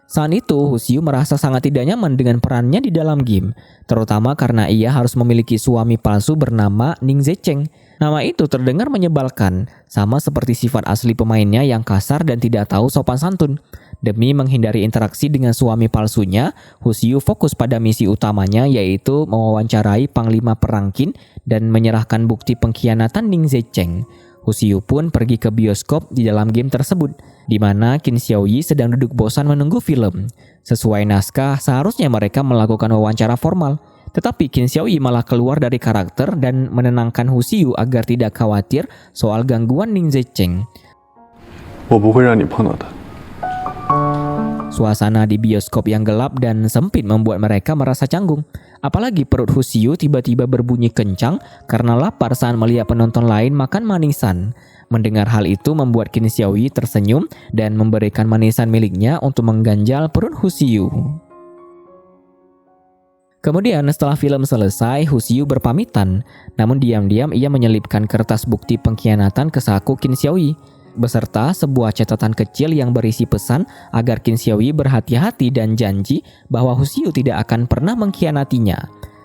Saat itu, Hu Xiu merasa sangat tidak nyaman dengan perannya di dalam game, terutama karena ia harus memiliki suami palsu bernama Ning Zecheng. Nama itu terdengar menyebalkan, sama seperti sifat asli pemainnya yang kasar dan tidak tahu sopan santun. Demi menghindari interaksi dengan suami palsunya, Hu Xiu fokus pada misi utamanya, yaitu mewawancarai Panglima Perang Qin dan menyerahkan bukti pengkhianatan Ning Zecheng. Hu Xiu pun pergi ke bioskop di dalam game tersebut, di mana Qin Xiaoyi sedang duduk bosan menunggu film. Sesuai naskah, seharusnya mereka melakukan wawancara formal. Tetapi Qin Xiaoyi malah keluar dari karakter dan menenangkan Hu Xiu agar tidak khawatir soal gangguan Ning Zecheng. Suasana di bioskop yang gelap dan sempit membuat mereka merasa canggung. Apalagi perut Hu Xiu tiba-tiba berbunyi kencang karena lapar saat melihat penonton lain makan manisan. Mendengar hal itu membuat Qin Xiaoyi tersenyum dan memberikan manisan miliknya untuk mengganjal perut Hu Xiu. Kemudian setelah film selesai, Hu Xiu berpamitan. Namun diam-diam ia menyelipkan kertas bukti pengkhianatan ke saku Qin Xiaoyi. beserta sebuah catatan kecil yang berisi pesan agar Qin Xiaoyi berhati-hati dan janji bahwa Hu Xiu tidak akan pernah mengkhianatinya.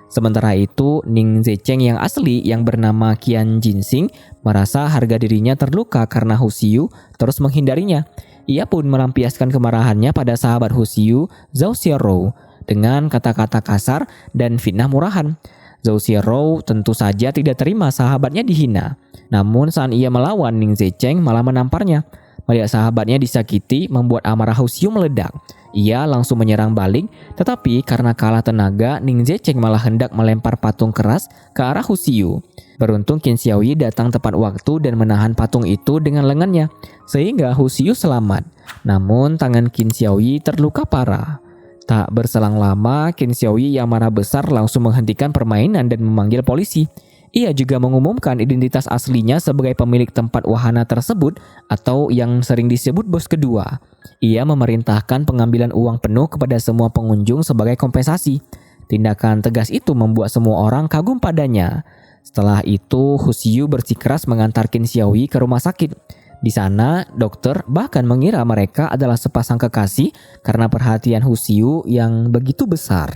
Sementara itu, Ning Zecheng yang asli yang bernama Qian Jinsing merasa harga dirinya terluka karena Hu Xiu terus menghindarinya. Ia pun melampiaskan kemarahannya pada sahabat Hu Xiu, Zhao Xiaorou, dengan kata-kata kasar dan fitnah murahan. Zhao Xiaorou tentu saja tidak terima sahabatnya dihina. Namun saat ia melawan, Ning Zecheng malah menamparnya. Melihat sahabatnya disakiti membuat amarah Hu Xiu meledak. Ia langsung menyerang balik, tetapi karena kalah tenaga, Ning Zecheng malah hendak melempar patung keras ke arah Hu Xiu. Beruntung Qin Xiaoyi datang tepat waktu dan menahan patung itu dengan lengannya, sehingga Hu Xiu selamat. Namun tangan Qin Xiaoyi terluka parah. Tak berselang lama, Qin Xiaoyi yang marah besar langsung menghentikan permainan dan memanggil polisi. Ia juga mengumumkan identitas aslinya sebagai pemilik tempat wahana tersebut atau yang sering disebut bos kedua. Ia memerintahkan pengambilan uang penuh kepada semua pengunjung sebagai kompensasi. Tindakan tegas itu membuat semua orang kagum padanya. Setelah itu, Hu Xiu bersikeras mengantar Qin Xiaoyi ke rumah sakit. Di sana, dokter bahkan mengira mereka adalah sepasang kekasih karena perhatian Hu Xiu yang begitu besar.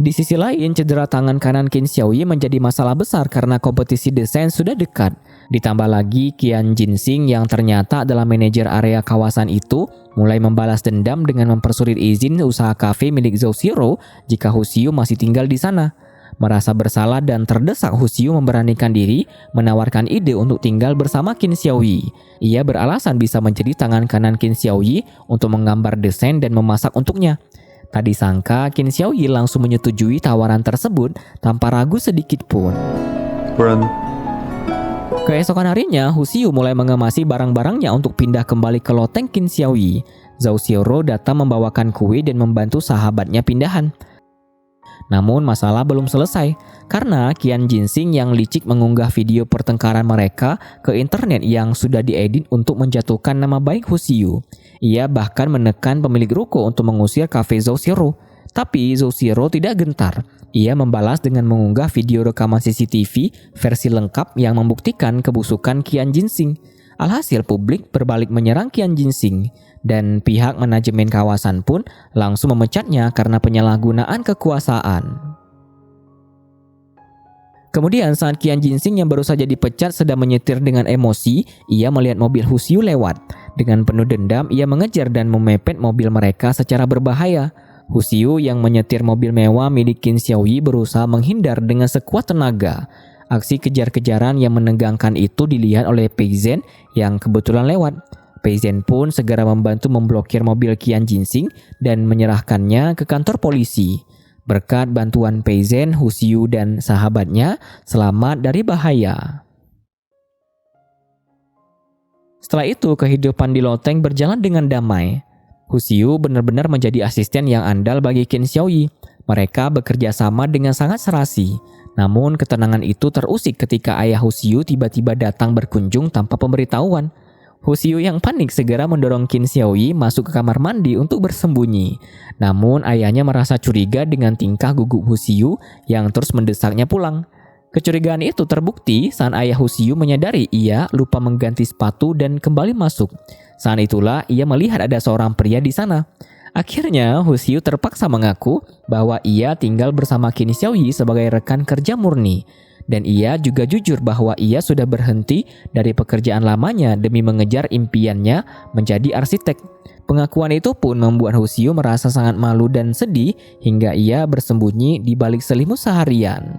Di sisi lain, cedera tangan kanan Qin Xiaoyi menjadi masalah besar karena kompetisi desain sudah dekat. Ditambah lagi, Qian Jinsing yang ternyata adalah manajer area kawasan itu mulai membalas dendam dengan mempersulit izin usaha kafe milik Zhao Xiaorou jika Hu Xiu masih tinggal di sana. Merasa bersalah dan terdesak, Hu Xiu memberanikan diri menawarkan ide untuk tinggal bersama Qin Xiaoyi. Ia beralasan bisa menjadi tangan kanan Qin Xiaoyi untuk menggambar desain dan memasak untuknya. Tak disangka, Qin Xiaoyi langsung menyetujui tawaran tersebut tanpa ragu sedikit pun. Keesokan harinya, Hu Xiu mulai mengemasi barang-barangnya untuk pindah kembali ke loteng Qin Xiaoyi. Zhao Xiaorou datang membawakan kue dan membantu sahabatnya pindahan. Namun masalah belum selesai, karena Qian Jinsing yang licik mengunggah video pertengkaran mereka ke internet yang sudah diedit untuk menjatuhkan nama baik Hu Xiu. Ia bahkan menekan pemilik ruko untuk mengusir kafe Zhao Xiaorou. Tapi Zhao Xiaorou tidak gentar. Ia membalas dengan mengunggah video rekaman CCTV versi lengkap yang membuktikan kebusukan Qian Jinsing. Alhasil publik berbalik menyerang Qian Jinsing. Dan pihak manajemen kawasan pun langsung memecatnya karena penyalahgunaan kekuasaan. Kemudian saat Qian Jinsing yang baru saja dipecat sedang menyetir dengan emosi, ia melihat mobil Hu Xiu lewat. Dengan penuh dendam, ia mengejar dan memepet mobil mereka secara berbahaya. Hu Xiu yang menyetir mobil mewah milik Qin Xiaoyi berusaha menghindar dengan sekuat tenaga. Aksi kejar-kejaran yang menegangkan itu dilihat oleh Pei Zhen yang kebetulan lewat. Pei Zhen pun segera membantu memblokir mobil Qian Jinsing dan menyerahkannya ke kantor polisi. Berkat bantuan Pei Zhen, Hu Xiu dan sahabatnya selamat dari bahaya. Setelah itu, kehidupan di loteng berjalan dengan damai. Hu Xiu benar-benar menjadi asisten yang andal bagi Qin Xiaoyi. Mereka bekerja sama dengan sangat serasi. Namun ketenangan itu terusik ketika ayah Hu Xiu tiba-tiba datang berkunjung tanpa pemberitahuan. Hu Xiu yang panik segera mendorong Qin Xiaoyi masuk ke kamar mandi untuk bersembunyi. Namun ayahnya merasa curiga dengan tingkah gugup Hu Xiu yang terus mendesaknya pulang. Kecurigaan itu terbukti saat ayah Hu Xiu menyadari ia lupa mengganti sepatu dan kembali masuk. Saat itulah ia melihat ada seorang pria di sana. Akhirnya Hu Xiu terpaksa mengaku bahwa ia tinggal bersama Qin Xiaoyi sebagai rekan kerja murni. Dan ia juga jujur bahwa ia sudah berhenti dari pekerjaan lamanya demi mengejar impiannya menjadi arsitek. Pengakuan itu pun membuat Hu Xiu merasa sangat malu dan sedih hingga ia bersembunyi di balik selimut seharian.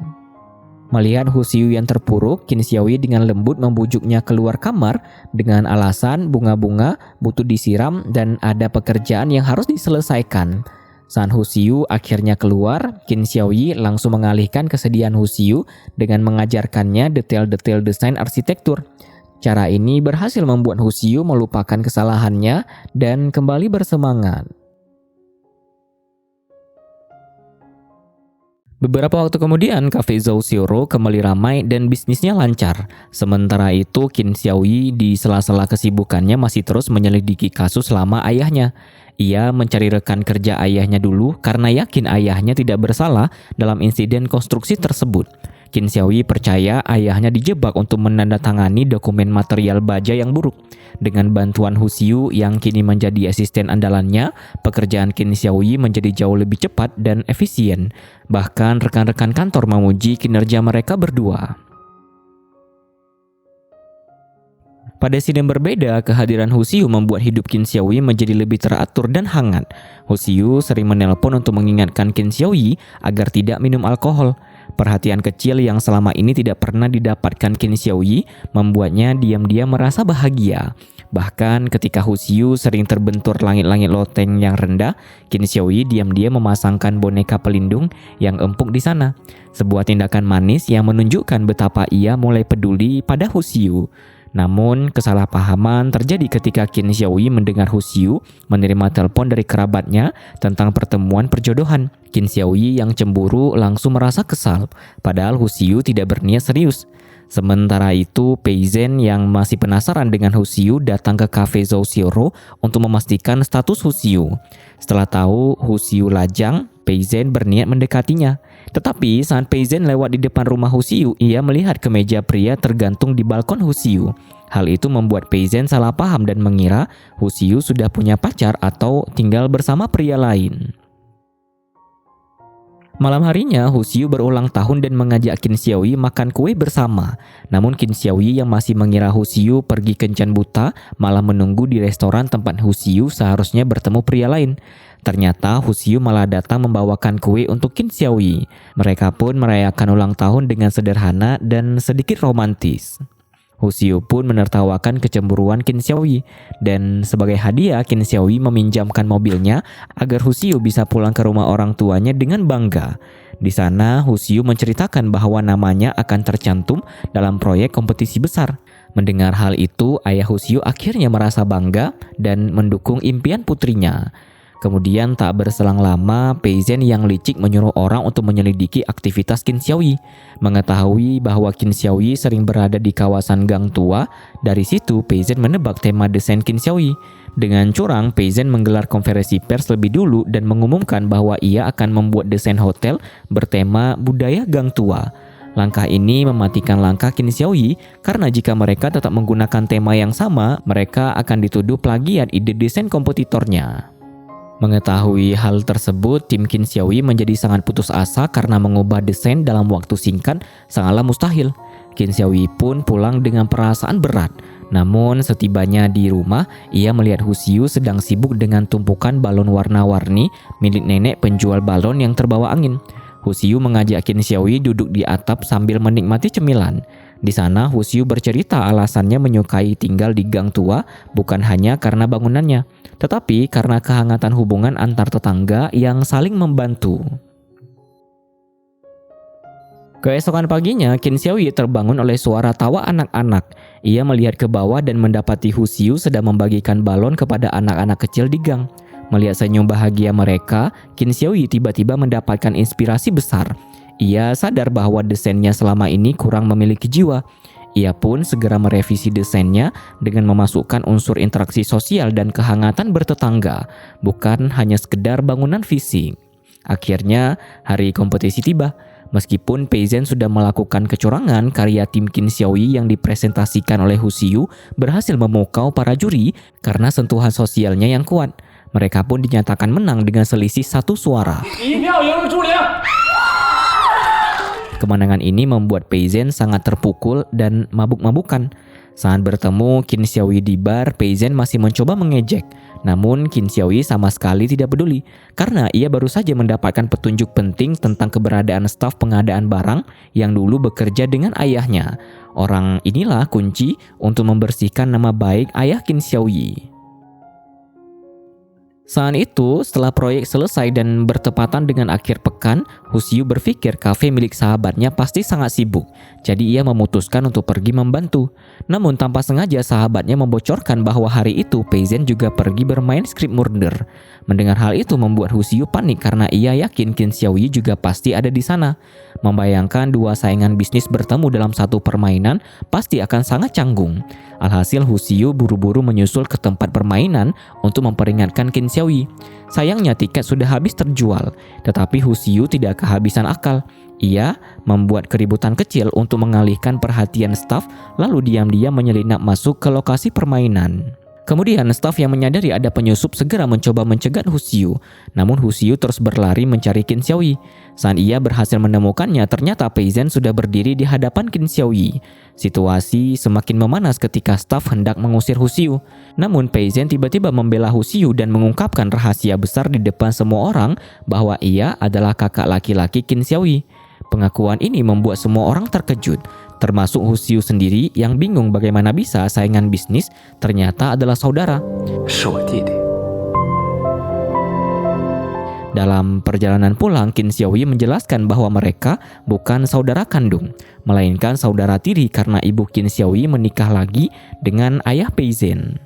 Melihat Hu Xiu yang terpuruk, Qin Xiaoyi dengan lembut membujuknya keluar kamar dengan alasan bunga-bunga butuh disiram dan ada pekerjaan yang harus diselesaikan. Saat Hu Xiu akhirnya keluar, Qin Xiaoyi langsung mengalihkan kesedihan Hu Xiu dengan mengajarkannya detail-detail desain arsitektur. Cara ini berhasil membuat Hu Xiu melupakan kesalahannya dan kembali bersemangat. Beberapa waktu kemudian, kafe Zhao Xiaorou kembali ramai dan bisnisnya lancar. Sementara itu, Qin Xiaoyi di sela-sela kesibukannya masih terus menyelidiki kasus lama ayahnya. Ia mencari rekan kerja ayahnya dulu karena yakin ayahnya tidak bersalah dalam insiden konstruksi tersebut. Qin Xiaoyi percaya ayahnya dijebak untuk menandatangani dokumen material baja yang buruk. Dengan bantuan Hu Xiu yang kini menjadi asisten andalannya, pekerjaan Qin Xiaoyi menjadi jauh lebih cepat dan efisien. Bahkan rekan-rekan kantor memuji kinerja mereka berdua. Pada scene yang berbeda, kehadiran Hu Xiu membuat hidup Qin Xiaoyi menjadi lebih teratur dan hangat. Hu Xiu sering menelpon untuk mengingatkan Qin Xiaoyi agar tidak minum alkohol. Perhatian kecil yang selama ini tidak pernah didapatkan Qin Xiaoyi membuatnya diam-diam merasa bahagia. Bahkan ketika Hu Xiu sering terbentur langit-langit loteng yang rendah, Qin Xiaoyi diam-diam memasangkan boneka pelindung yang empuk di sana. Sebuah tindakan manis yang menunjukkan betapa ia mulai peduli pada Hu Xiu. Namun, kesalahpahaman terjadi ketika Qin Xiaoyi mendengar Hu Xiu menerima telepon dari kerabatnya tentang pertemuan perjodohan. Qin Xiaoyi yang cemburu langsung merasa kesal, padahal Hu Xiu tidak berniat serius. Sementara itu, Pei Zhen yang masih penasaran dengan Hu Xiu datang ke cafe Zhou Xiaoro untuk memastikan status Hu Xiu. Setelah tahu Hu Xiu lajang, Pei Zhen berniat mendekatinya. Tetapi saat Pei Zhen lewat di depan rumah Hu Xiu, ia melihat kemeja pria tergantung di balkon Hu Xiu. Hal itu membuat Pei Zhen salah paham dan mengira Hu Xiu sudah punya pacar atau tinggal bersama pria lain. Malam harinya, Hu Xiu berulang tahun dan mengajak Qin Xiaoyi makan kue bersama. Namun Qin Xiaoyi yang masih mengira Hu Xiu pergi kencan buta malah menunggu di restoran tempat Hu Xiu seharusnya bertemu pria lain. Ternyata Hu Xiu malah datang membawakan kue untuk Qin Xiaoyi. Mereka pun merayakan ulang tahun dengan sederhana dan sedikit romantis. Hu Xiu pun menertawakan kecemburuan Qin Xiaoyi, dan sebagai hadiah Qin Xiaoyi meminjamkan mobilnya agar Hu Xiu bisa pulang ke rumah orang tuanya dengan bangga. Di sana Hu Xiu menceritakan bahwa namanya akan tercantum dalam proyek kompetisi besar. Mendengar hal itu, ayah Hu Xiu akhirnya merasa bangga dan mendukung impian putrinya. Kemudian tak berselang lama, Pei Zhen yang licik menyuruh orang untuk menyelidiki aktivitas Qin Xiaoyi. Mengetahui bahwa Qin Xiaoyi sering berada di kawasan Gang Tua, dari situ Pei Zhen menebak tema desain Qin Xiaoyi. Dengan curang, Pei Zhen menggelar konferensi pers lebih dulu dan mengumumkan bahwa ia akan membuat desain hotel bertema budaya Gang Tua. Langkah ini mematikan langkah Qin Xiaoyi karena jika mereka tetap menggunakan tema yang sama, mereka akan dituduh plagiat ide desain kompetitornya. Mengetahui hal tersebut, tim Qin Xiaoyi menjadi sangat putus asa karena mengubah desain dalam waktu singkat sangatlah mustahil. Qin Xiaoyi pun pulang dengan perasaan berat. Namun setibanya di rumah, ia melihat Hu Xiu sedang sibuk dengan tumpukan balon warna-warni milik nenek penjual balon yang terbawa angin. Hu Xiu mengajak Qin Xiaoyi duduk di atap sambil menikmati cemilan. Di sana Hu Xiu bercerita alasannya menyukai tinggal di Gang Tua bukan hanya karena bangunannya, tetapi karena kehangatan hubungan antar tetangga yang saling membantu. Keesokan paginya, Qin Xiaoyi terbangun oleh suara tawa anak-anak. Ia melihat ke bawah dan mendapati Hu Xiu sedang membagikan balon kepada anak-anak kecil di gang. Melihat senyum bahagia mereka, Qin Xiaoyi tiba-tiba mendapatkan inspirasi besar. Ia sadar bahwa desainnya selama ini kurang memiliki jiwa. Ia pun segera merevisi desainnya dengan memasukkan unsur interaksi sosial dan kehangatan bertetangga, bukan hanya sekedar bangunan fisik. Akhirnya, hari kompetisi tiba. Meskipun Pei Zhen sudah melakukan kecurangan, karya tim Qin Xiaoyi yang dipresentasikan oleh Hu Xiu berhasil memukau para juri karena sentuhan sosialnya yang kuat. Mereka pun dinyatakan menang dengan selisih 1 suara. Kemenangan ini membuat Pei Zhen sangat terpukul dan mabuk-mabukan. Saat bertemu Qin Xiaoyi di bar, Pei Zhen masih mencoba mengejek. Namun Qin Xiaoyi sama sekali tidak peduli, karena ia baru saja mendapatkan petunjuk penting tentang keberadaan staf pengadaan barang yang dulu bekerja dengan ayahnya. Orang inilah kunci untuk membersihkan nama baik ayah Qin Xiaoyi. Saat itu, setelah proyek selesai dan bertepatan dengan akhir pekan, Hu Xiu berpikir kafe milik sahabatnya pasti sangat sibuk. Jadi ia memutuskan untuk pergi membantu. Namun tanpa sengaja sahabatnya membocorkan bahwa hari itu Pei Zhen juga pergi bermain script murder. Mendengar hal itu membuat Hu Xiu panik karena ia yakin Qin Xiaoyi juga pasti ada di sana. Membayangkan dua saingan bisnis bertemu dalam satu permainan pasti akan sangat canggung. Alhasil Hu Xiu buru-buru menyusul ke tempat permainan untuk memperingatkan Qin Xiaoyi Xiaoyi. Sayangnya tiket sudah habis terjual, tetapi Hu Xiu tidak kehabisan akal. Ia membuat keributan kecil untuk mengalihkan perhatian staf, lalu diam-diam menyelinap masuk ke lokasi permainan. Kemudian staf yang menyadari ada penyusup segera mencoba mencegat Hu Xiu. Namun Hu Xiu terus berlari mencari Qin Xiaoyi. Saat ia berhasil menemukannya, ternyata Pei Zhen sudah berdiri di hadapan Qin Xiaoyi. Situasi semakin memanas ketika staf hendak mengusir Hu Xiu. Namun Pei Zhen tiba-tiba membela Hu Xiu dan mengungkapkan rahasia besar di depan semua orang bahwa ia adalah kakak laki-laki Qin Xiaoyi. Pengakuan ini membuat semua orang terkejut, termasuk Hu Xiu sendiri yang bingung bagaimana bisa saingan bisnis ternyata adalah saudara. Dalam perjalanan pulang, Qin Xiaoyi menjelaskan bahwa mereka bukan saudara kandung, melainkan saudara tiri karena ibu Qin Xiaoyi menikah lagi dengan ayah Pei Zhen.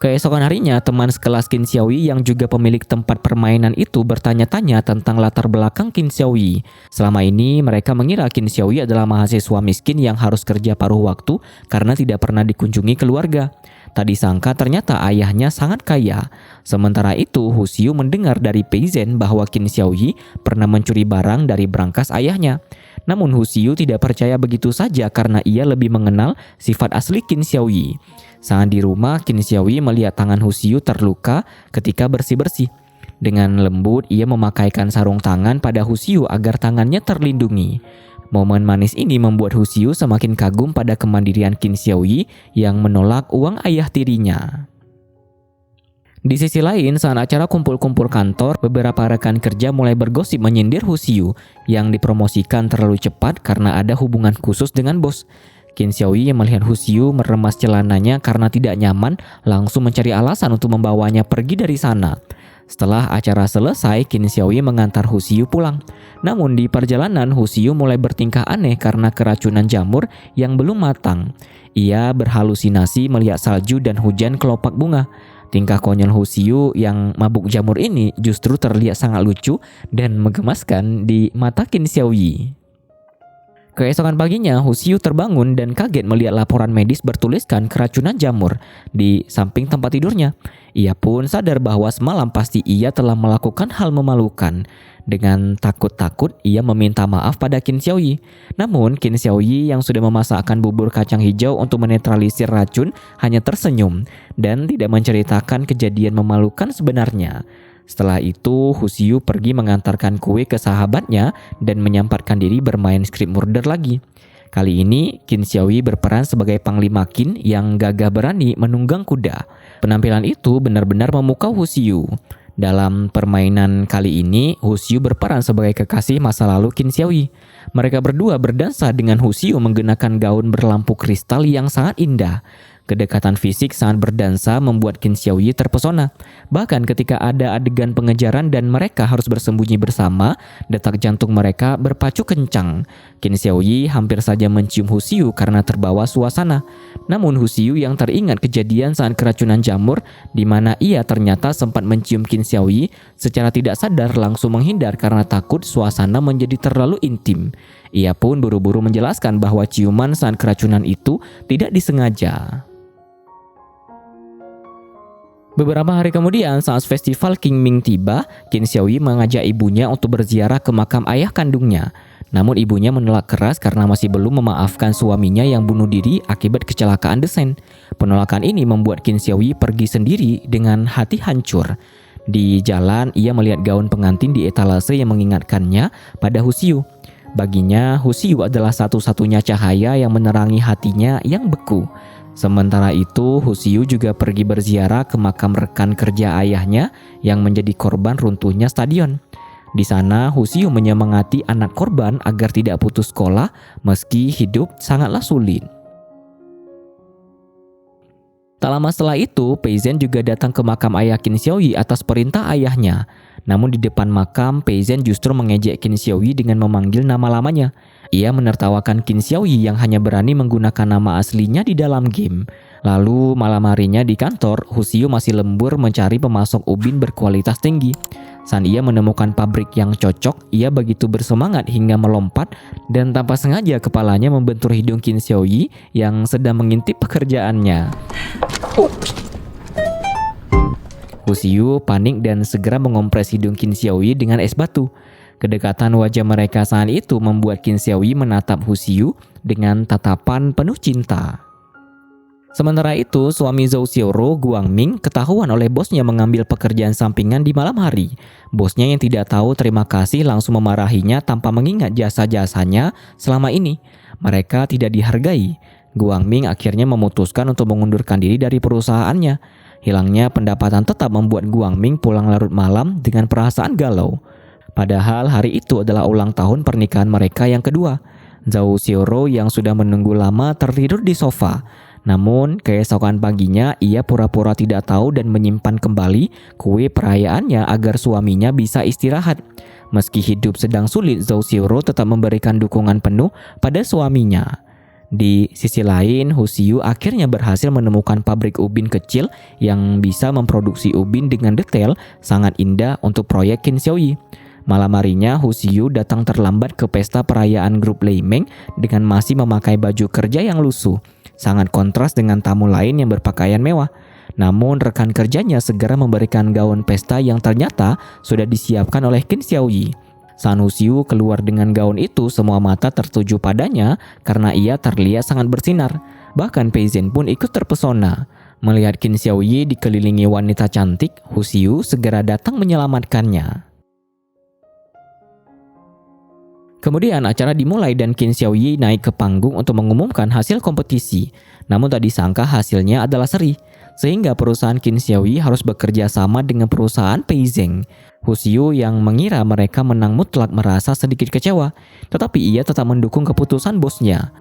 Keesokan harinya, teman sekelas Qin Xiaoyi yang juga pemilik tempat permainan itu bertanya-tanya tentang latar belakang Qin Xiaoyi. Selama ini mereka mengira Qin Xiaoyi adalah mahasiswa miskin yang harus kerja paruh waktu karena tidak pernah dikunjungi keluarga. Tak disangka ternyata ayahnya sangat kaya. Sementara itu, Hu Xiu mendengar dari Pei Zhen bahwa Qin Xiaoyi pernah mencuri barang dari brankas ayahnya. Namun Hu Xiu tidak percaya begitu saja karena ia lebih mengenal sifat asli Qin Xiaoyi. Saat di rumah, Qin Xiaoyi melihat tangan Hu Xiu terluka ketika bersih-bersih. Dengan lembut, ia memakaikan sarung tangan pada Hu Xiu agar tangannya terlindungi. Momen manis ini membuat Hu Xiu semakin kagum pada kemandirian Qin Xiaoyi yang menolak uang ayah tirinya. Di sisi lain, saat acara kumpul-kumpul kantor, beberapa rekan kerja mulai bergosip menyindir Hu Xiu yang dipromosikan terlalu cepat karena ada hubungan khusus dengan bos. Qin Xiaoyi yang melihat Hu Xiu meremas celananya karena tidak nyaman, langsung mencari alasan untuk membawanya pergi dari sana. Setelah acara selesai, Qin Xiaoyi mengantar Hu Xiu pulang. Namun di perjalanan, Hu Xiu mulai bertingkah aneh karena keracunan jamur yang belum matang. Ia berhalusinasi melihat salju dan hujan kelopak bunga. Tingkah konyol Hu Xiu yang mabuk jamur ini justru terlihat sangat lucu dan menggemaskan di mata Qin Xiaoyi. Keesokan paginya, Hu Xiu terbangun dan kaget melihat laporan medis bertuliskan keracunan jamur di samping tempat tidurnya. Ia pun sadar bahwa semalam pasti ia telah melakukan hal memalukan. Dengan takut-takut, ia meminta maaf pada Qin Xiaoyi. Namun, Qin Xiaoyi yang sudah memasakkan bubur kacang hijau untuk menetralisir racun hanya tersenyum dan tidak menceritakan kejadian memalukan sebenarnya. Setelah itu, Hu Xiu pergi mengantarkan kue ke sahabatnya dan menyempatkan diri bermain script murder lagi. Kali ini, Qin Xiaoyi berperan sebagai Panglima Qin yang gagah berani menunggang kuda. Penampilan itu benar-benar memukau Hu Xiu. Dalam permainan kali ini, Hu Xiu berperan sebagai kekasih masa lalu Qin Xiaoyi. Mereka berdua berdansa dengan Hu Xiu menggunakan gaun berlampu kristal yang sangat indah. Kedekatan fisik saat berdansa membuat Qin Xiaoyi terpesona. Bahkan ketika ada adegan pengejaran dan mereka harus bersembunyi bersama, detak jantung mereka berpacu kencang. Qin Xiaoyi hampir saja mencium Hu Xiu karena terbawa suasana. Namun Hu Xiu yang teringat kejadian saat keracunan jamur, di mana ia ternyata sempat mencium Qin Xiaoyi, secara tidak sadar langsung menghindar karena takut suasana menjadi terlalu intim. Ia pun buru-buru menjelaskan bahwa ciuman saat keracunan itu tidak disengaja. Beberapa hari kemudian, saat festival Qingming tiba, Qin Xiaoyi mengajak ibunya untuk berziarah ke makam ayah kandungnya. Namun ibunya menolak keras karena masih belum memaafkan suaminya yang bunuh diri akibat kecelakaan desain. Penolakan ini membuat Qin Xiaoyi pergi sendiri dengan hati hancur. Di jalan, ia melihat gaun pengantin di etalase yang mengingatkannya pada Hu Xiu. Baginya, Hu Xiu adalah satu-satunya cahaya yang menerangi hatinya yang beku. Sementara itu, Hu Xiu juga pergi berziarah ke makam rekan kerja ayahnya yang menjadi korban runtuhnya stadion. Di sana, Hu Xiu menyemangati anak korban agar tidak putus sekolah meski hidup sangatlah sulit. Tak lama setelah itu, Pei Zhen juga datang ke makam ayah Qin Xiaoyi atas perintah ayahnya. Namun di depan makam, Pei Zhen justru mengejek Qin Xiaoyi dengan memanggil nama lamanya. Ia menertawakan Qin Xiaoyi yang hanya berani menggunakan nama aslinya di dalam game. Lalu malam harinya di kantor, Hu Xiu masih lembur mencari pemasok ubin berkualitas tinggi. Saat ia menemukan pabrik yang cocok, ia begitu bersemangat hingga melompat dan tanpa sengaja kepalanya membentur hidung Qin Xiaoyi yang sedang mengintip pekerjaannya. Hu Xiu panik dan segera mengompres hidung Qin Xiaoyi dengan es batu. Kedekatan wajah mereka saat itu membuat Qin Xiaoyi menatap Hu Xiu dengan tatapan penuh cinta. Sementara itu, suami Zhou Xiaoro, Guangming, ketahuan oleh bosnya mengambil pekerjaan sampingan di malam hari. Bosnya yang tidak tahu terima kasih langsung memarahinya tanpa mengingat jasa-jasanya selama ini. Mereka tidak dihargai. Guangming akhirnya memutuskan untuk mengundurkan diri dari perusahaannya. Hilangnya pendapatan tetap membuat Guangming pulang larut malam dengan perasaan galau. Padahal hari itu adalah ulang tahun pernikahan mereka yang kedua. Zhou Xiaoro yang sudah menunggu lama tertidur di sofa. Namun, keesokan paginya ia pura-pura tidak tahu dan menyimpan kembali kue perayaannya agar suaminya bisa istirahat. Meski hidup sedang sulit, Zhou Xiaoro tetap memberikan dukungan penuh pada suaminya. Di sisi lain, Hu Xiu akhirnya berhasil menemukan pabrik ubin kecil yang bisa memproduksi ubin dengan detail sangat indah untuk proyek Qin Xiaoyi. Malam harinya, Hu Xiu datang terlambat ke pesta perayaan grup Lei Meng dengan masih memakai baju kerja yang lusuh. Sangat kontras dengan tamu lain yang berpakaian mewah. Namun rekan kerjanya segera memberikan gaun pesta yang ternyata sudah disiapkan oleh Qin Xiaoyi. Saat Hu Xiu keluar dengan gaun itu, semua mata tertuju padanya karena ia terlihat sangat bersinar. Bahkan Pei Zhen pun ikut terpesona. Melihat Qin Xiaoyi dikelilingi wanita cantik, Hu Xiu segera datang menyelamatkannya. Kemudian acara dimulai dan Qin Xiaoyi naik ke panggung untuk mengumumkan hasil kompetisi. Namun tak disangka hasilnya adalah seri, sehingga perusahaan Qin Xiaoyi harus bekerja sama dengan perusahaan Pei Zhen. Hu Xiu yang mengira mereka menang mutlak merasa sedikit kecewa, tetapi ia tetap mendukung keputusan bosnya.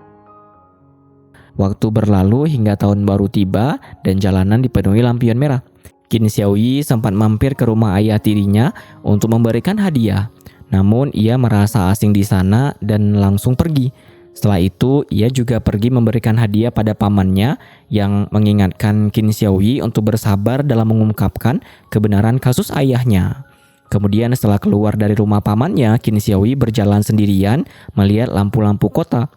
Waktu berlalu hingga tahun baru tiba dan jalanan dipenuhi lampion merah. Qin Xiaoyi sempat mampir ke rumah ayah tirinya untuk memberikan hadiah. Namun ia merasa asing di sana dan langsung pergi. Setelah itu ia juga pergi memberikan hadiah pada pamannya yang mengingatkan Qin Xiaoyi untuk bersabar dalam mengungkapkan kebenaran kasus ayahnya. Kemudian setelah keluar dari rumah pamannya, Qin Xiaoyi berjalan sendirian melihat lampu-lampu kota.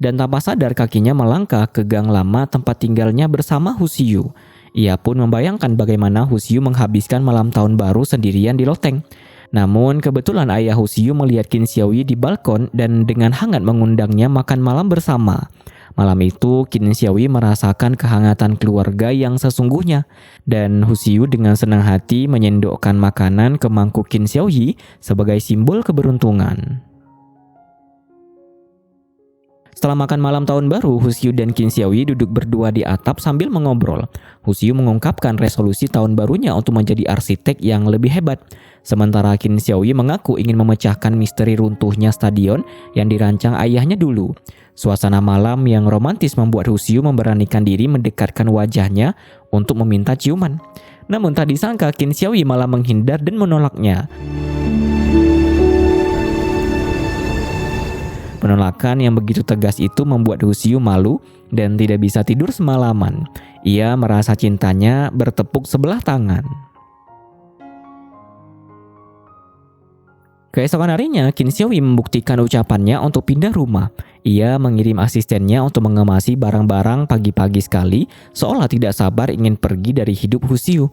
Dan tanpa sadar kakinya melangkah ke gang lama tempat tinggalnya bersama Hu Xiu. Ia pun membayangkan bagaimana Hu Xiu menghabiskan malam tahun baru sendirian di loteng. Namun kebetulan ayah Hu Xiu melihat Qin Xiaoyi di balkon dan dengan hangat mengundangnya makan malam bersama. Malam itu Qin Xiaoyi merasakan kehangatan keluarga yang sesungguhnya. Dan Hu Xiu dengan senang hati menyendokkan makanan ke mangkuk Qin Xiaoyi sebagai simbol keberuntungan. Setelah makan malam tahun baru, Hu Xiu dan Qin Xiaoyi duduk berdua di atap sambil mengobrol. Hu Xiu mengungkapkan resolusi tahun barunya untuk menjadi arsitek yang lebih hebat. Sementara Qin Xiaoyi mengaku ingin memecahkan misteri runtuhnya stadion yang dirancang ayahnya dulu. Suasana malam yang romantis membuat Hu Xiu memberanikan diri mendekatkan wajahnya untuk meminta ciuman. Namun tak disangka Qin Xiaoyi malah menghindar dan menolaknya. Penolakan yang begitu tegas itu membuat Hu Xiu malu dan tidak bisa tidur semalaman. Ia merasa cintanya bertepuk sebelah tangan. Keesokan harinya, Qin Xiaoyi membuktikan ucapannya untuk pindah rumah. Ia mengirim asistennya untuk mengemasi barang-barang pagi-pagi sekali, seolah tidak sabar ingin pergi dari hidup Hu Xiu.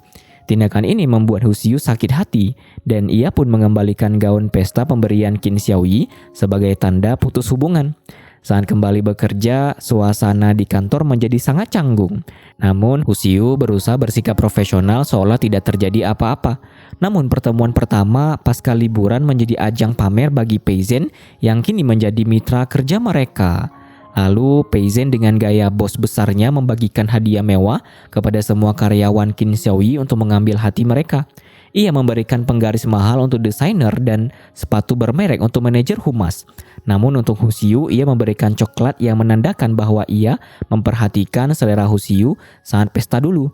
Tindakan ini membuat Hu Xiu sakit hati dan ia pun mengembalikan gaun pesta pemberian Qin Xiaoyi sebagai tanda putus hubungan. Saat kembali bekerja, suasana di kantor menjadi sangat canggung. Namun Hu Xiu berusaha bersikap profesional seolah tidak terjadi apa-apa. Namun pertemuan pertama pasca liburan menjadi ajang pamer bagi Pei Zhen yang kini menjadi mitra kerja mereka. Lalu Pei Zhen dengan gaya bos besarnya membagikan hadiah mewah kepada semua karyawan Qin Xiaoyi untuk mengambil hati mereka. Ia memberikan penggaris mahal untuk desainer dan sepatu bermerek untuk manajer humas. Namun untuk Hu Xiu, ia memberikan coklat yang menandakan bahwa ia memperhatikan selera Hu Xiu saat pesta dulu.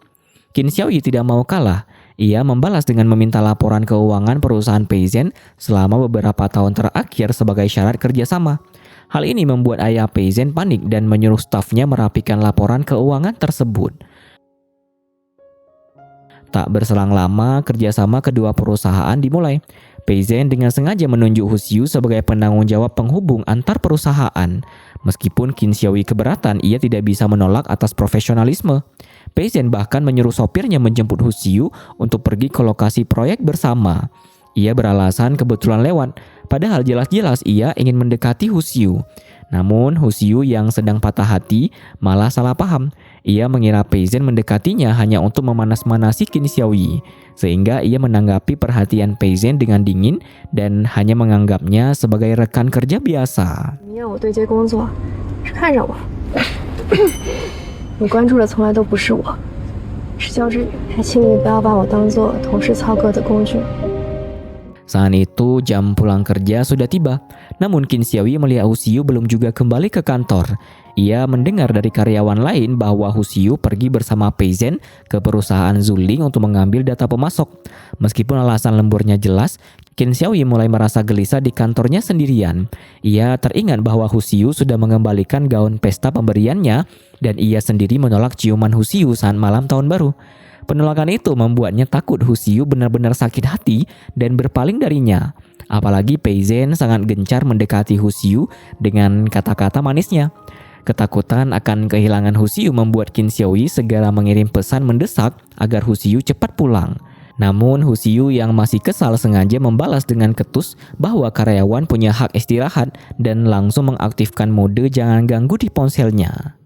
Qin Xiaoyi tidak mau kalah. Ia membalas dengan meminta laporan keuangan perusahaan Pei Zhen selama beberapa tahun terakhir sebagai syarat kerjasama. Hal ini membuat ayah Pei Zhen panik dan menyuruh stafnya merapikan laporan keuangan tersebut. Tak berselang lama, kerjasama kedua perusahaan dimulai. Pei Zhen dengan sengaja menunjuk Hu Xiu sebagai penanggung jawab penghubung antar perusahaan. Meskipun Qin Xiaoyi keberatan, ia tidak bisa menolak atas profesionalisme. Pei Zhen bahkan menyuruh sopirnya menjemput Hu Xiu untuk pergi ke lokasi proyek bersama. Ia beralasan kebetulan lewat, padahal jelas-jelas ia ingin mendekati Hu Xiu. Namun Hu Xiu yang sedang patah hati malah salah paham. Ia mengira Pei Zhen mendekatinya hanya untuk memanas-manasi Qin Xiaoyi, sehingga ia menanggapi perhatian Pei Zhen dengan dingin dan hanya menganggapnya sebagai rekan kerja biasa. 你让我对接工作，是看上我。你关注的从来都不是我，是焦志宇，还请你不要把我当做同事操戈的工具。 Saat itu jam pulang kerja sudah tiba. Namun Qin Xiaoyi melihat Hu Xiu belum juga kembali ke kantor. Ia mendengar dari karyawan lain bahwa Hu Xiu pergi bersama Pei Zhen ke perusahaan Zuling untuk mengambil data pemasok. Meskipun alasan lemburnya jelas, Qin Xiaoyi mulai merasa gelisah di kantornya sendirian. Ia teringat bahwa Hu Xiu sudah mengembalikan gaun pesta pemberiannya dan ia sendiri menolak ciuman Hu Xiu saat malam tahun baru. Penolakan itu membuatnya takut Hu Xiu benar-benar sakit hati dan berpaling darinya. Apalagi Pei Zhen sangat gencar mendekati Hu Xiu dengan kata-kata manisnya. Ketakutan akan kehilangan Hu Xiu membuat Qin Xiaoyi segera mengirim pesan mendesak agar Hu Xiu cepat pulang. Namun Hu Xiu yang masih kesal sengaja membalas dengan ketus bahwa karyawan punya hak istirahat dan langsung mengaktifkan mode jangan ganggu di ponselnya.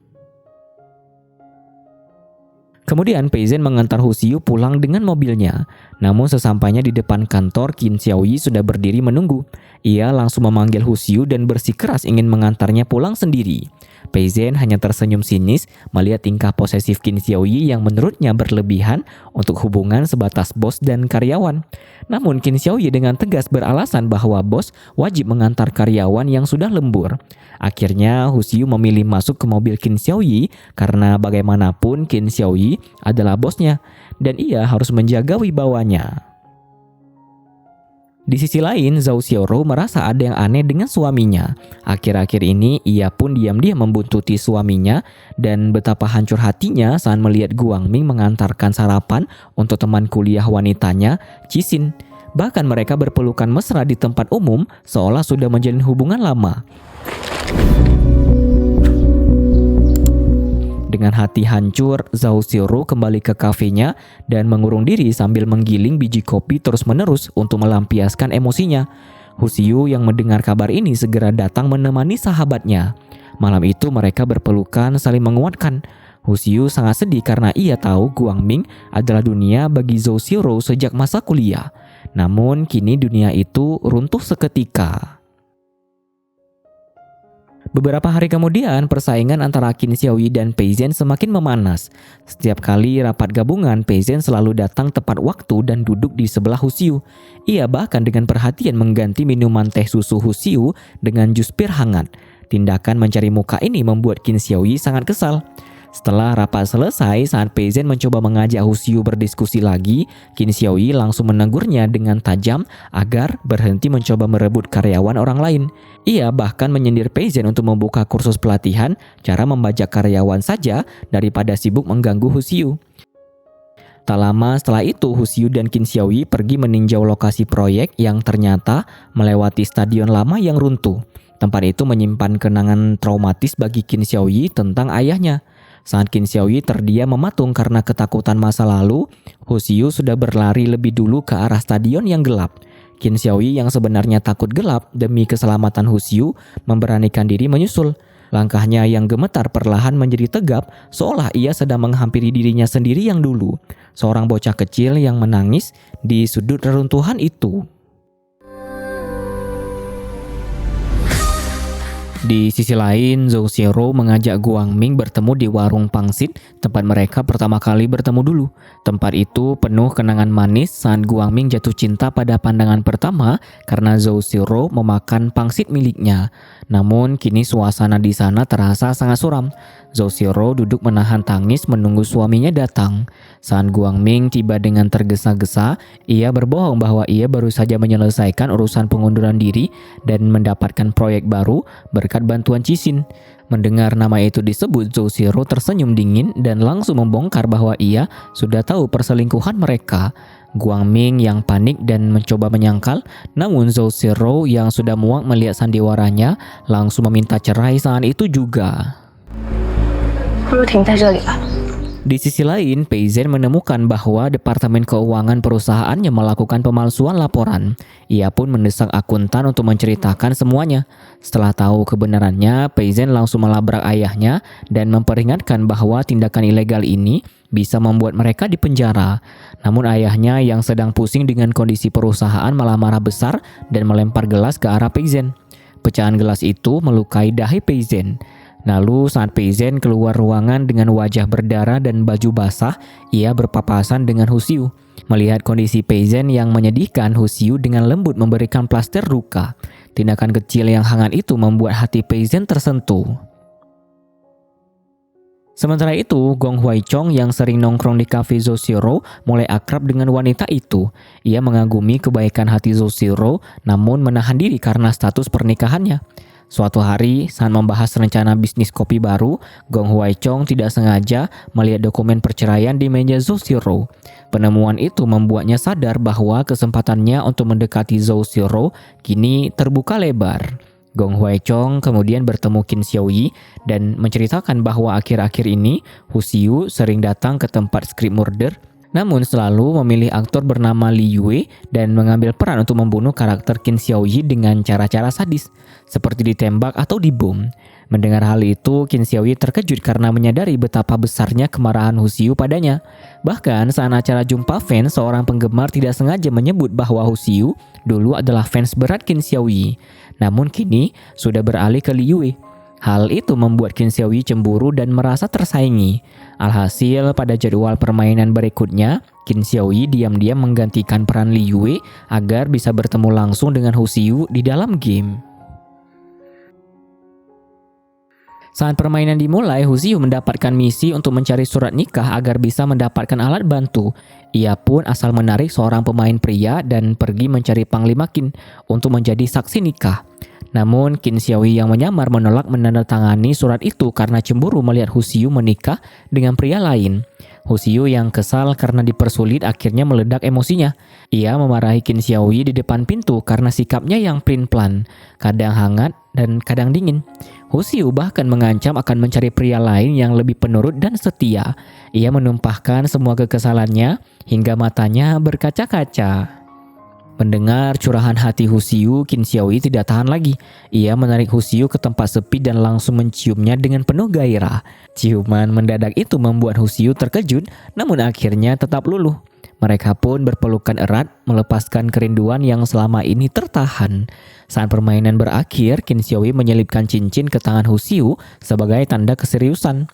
Kemudian Pei Zhen mengantar Hu Xiu pulang dengan mobilnya. Namun sesampainya di depan kantor, Qin Xiaoyi sudah berdiri menunggu. Ia langsung memanggil Hu Xiu dan bersikeras ingin mengantarnya pulang sendiri. Pei Zhen hanya tersenyum sinis melihat tingkah posesif Qin Xiaoyi yang menurutnya berlebihan untuk hubungan sebatas bos dan karyawan. Namun Qin Xiaoyi dengan tegas beralasan bahwa bos wajib mengantar karyawan yang sudah lembur. Akhirnya Hu Xiu memilih masuk ke mobil Qin Xiaoyi karena bagaimanapun Qin Xiaoyi adalah bosnya dan ia harus menjaga wibawanya. Di sisi lain, Zhao Xiaorou merasa ada yang aneh dengan suaminya. Akhir-akhir ini ia pun diam-diam membuntuti suaminya dan betapa hancur hatinya saat melihat Guang Ming mengantarkan sarapan untuk teman kuliah wanitanya, Cixin. Bahkan mereka berpelukan mesra di tempat umum seolah sudah menjalin hubungan lama. Dengan hati hancur, Zhao Xiaorou kembali ke kafenya dan mengurung diri sambil menggiling biji kopi terus-menerus untuk melampiaskan emosinya. Hu Xiu yang mendengar kabar ini segera datang menemani sahabatnya. Malam itu mereka berpelukan saling menguatkan. Hu Xiu sangat sedih karena ia tahu Guang Ming adalah dunia bagi Zhao Xiaorou sejak masa kuliah. Namun kini dunia itu runtuh seketika. Beberapa hari kemudian, persaingan antara Qin Xiaoyi dan Pei Zhen semakin memanas. Setiap kali rapat gabungan, Pei Zhen selalu datang tepat waktu dan duduk di sebelah Hu Xiu. Ia bahkan dengan perhatian mengganti minuman teh susu Hu Xiu dengan jus pir hangat. Tindakan mencari muka ini membuat Qin Xiaoyi sangat kesal. Setelah rapat selesai, saat Pei Zhen mencoba mengajak Hu Xiu berdiskusi lagi, Qin Xiaoyi langsung menegurnya dengan tajam agar berhenti mencoba merebut karyawan orang lain. Ia bahkan menyindir Pei Zhen untuk membuka kursus pelatihan cara membajak karyawan saja daripada sibuk mengganggu Hu Xiu. Tak lama setelah itu, Hu Xiu dan Qin Xiaoyi pergi meninjau lokasi proyek yang ternyata melewati stadion lama yang runtuh. Tempat itu menyimpan kenangan traumatis bagi Qin Xiaoyi tentang ayahnya. Saat Qin Xiaoyi terdiam mematung karena ketakutan masa lalu, Hu Xiu sudah berlari lebih dulu ke arah stadion yang gelap. Qin Xiaoyi yang sebenarnya takut gelap demi keselamatan Hu Xiu memberanikan diri menyusul. Langkahnya yang gemetar perlahan menjadi tegap seolah ia sedang menghampiri dirinya sendiri yang dulu. Seorang bocah kecil yang menangis di sudut reruntuhan itu. Di sisi lain, Zhao Xiaorou mengajak Guang Ming bertemu di warung pangsit, tempat mereka pertama kali bertemu dulu. Tempat itu penuh kenangan manis saat Guang Ming jatuh cinta pada pandangan pertama karena Zhao Xiaorou memakan pangsit miliknya. Namun kini suasana di sana terasa sangat suram. Zhao Xiaorou duduk menahan tangis menunggu suaminya datang. Saat Guang Ming tiba dengan tergesa-gesa, ia berbohong bahwa ia baru saja menyelesaikan urusan pengunduran diri dan mendapatkan proyek baru berkat bantuan Cixin. Mendengar nama itu disebut, Zhao Xiaorou tersenyum dingin dan langsung membongkar bahwa ia sudah tahu perselingkuhan mereka. Guang Ming yang panik dan mencoba menyangkal, namun Zhao Xiaorou yang sudah muak melihat sandiwaranya langsung meminta cerai saat itu juga. 不如停在这里吧。Di sisi lain, Pei Zhen menemukan bahwa Departemen Keuangan perusahaannya melakukan pemalsuan laporan. Ia pun mendesak akuntan untuk menceritakan semuanya. Setelah tahu kebenarannya, Pei Zhen langsung melabrak ayahnya dan memperingatkan bahwa tindakan ilegal ini bisa membuat mereka dipenjara. Namun ayahnya yang sedang pusing dengan kondisi perusahaan malah marah besar dan melempar gelas ke arah Pei Zhen. Pecahan gelas itu melukai dahi Pei Zhen. Lalu saat Pei Zhen keluar ruangan dengan wajah berdarah dan baju basah, ia berpapasan dengan Hu Xiu. Melihat kondisi Pei Zhen yang menyedihkan, Hu Xiu dengan lembut memberikan plaster luka. Tindakan kecil yang hangat itu membuat hati Pei Zhen tersentuh. Sementara itu, Gong Huaichong yang sering nongkrong di cafe Zhou Xiaorou mulai akrab dengan wanita itu. Ia mengagumi kebaikan hati Zhou Xiaorou, namun menahan diri karena status pernikahannya. Suatu hari, saat membahas rencana bisnis kopi baru, Gong Huaichong tidak sengaja melihat dokumen perceraian di meja Zhou Xiaorou. Penemuan itu membuatnya sadar bahwa kesempatannya untuk mendekati Zhou Xiaorou kini terbuka lebar. Gong Huaichong kemudian bertemu Qin Xiaoyi dan menceritakan bahwa akhir-akhir ini Hu Xiu sering datang ke tempat script murder, namun selalu memilih aktor bernama Li Yue dan mengambil peran untuk membunuh karakter Qin Xiaoyi dengan cara-cara sadis, seperti ditembak atau dibom. Mendengar hal itu, Qin Xiaoyi terkejut karena menyadari betapa besarnya kemarahan Hu Xiu padanya. Bahkan saat acara jumpa fans, seorang penggemar tidak sengaja menyebut bahwa Hu Xiu dulu adalah fans berat Qin Xiaoyi, namun kini sudah beralih ke Li Yue. Hal itu membuat Qin Xiaoyi cemburu dan merasa tersaingi. Alhasil, pada jadwal permainan berikutnya, Qin Xiaoyi diam-diam menggantikan peran Li Yue agar bisa bertemu langsung dengan Hu Xiu di dalam game. Saat permainan dimulai, Hu Xiu mendapatkan misi untuk mencari surat nikah agar bisa mendapatkan alat bantu. Ia pun asal menarik seorang pemain pria dan pergi mencari Panglima Qin untuk menjadi saksi nikah. Namun Qin Xiaoyi yang menyamar menolak menandatangani surat itu karena cemburu melihat Hu Xiu menikah dengan pria lain. Hu Xiu yang kesal karena dipersulit akhirnya meledak emosinya. Ia memarahi Qin Xiaoyi di depan pintu karena sikapnya yang plin-plan, kadang hangat dan kadang dingin. Hu Xiu bahkan mengancam akan mencari pria lain yang lebih penurut dan setia. Ia menumpahkan semua kekesalannya hingga matanya berkaca-kaca. Mendengar curahan hati Hu Xiu, Qin Xiaoyi tidak tahan lagi. Ia menarik Hu Xiu ke tempat sepi dan langsung menciumnya dengan penuh gairah. Ciuman mendadak itu membuat Hu Xiu terkejut, namun akhirnya tetap luluh. Mereka pun berpelukan erat, melepaskan kerinduan yang selama ini tertahan. Saat permainan berakhir, Qin Xiaoyi menyelipkan cincin ke tangan Hu Xiu sebagai tanda keseriusan.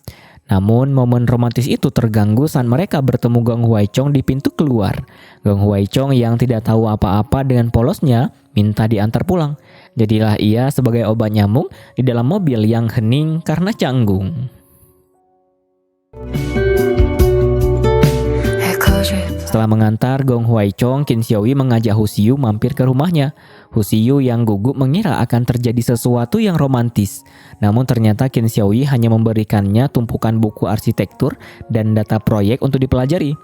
Namun momen romantis itu terganggu saat mereka bertemu Gong Huaichong di pintu keluar. Gong Huaichong yang tidak tahu apa-apa dengan polosnya minta diantar pulang. Jadilah ia sebagai obat nyamuk di dalam mobil yang hening karena canggung. Setelah mengantar Gong Huaichong, Qin Xiaoyi mengajak Hu Xiu mampir ke rumahnya. Hu Xiu yang gugup mengira akan terjadi sesuatu yang romantis. Namun ternyata Qin Xiaoyi hanya memberikannya tumpukan buku arsitektur dan data proyek untuk dipelajari.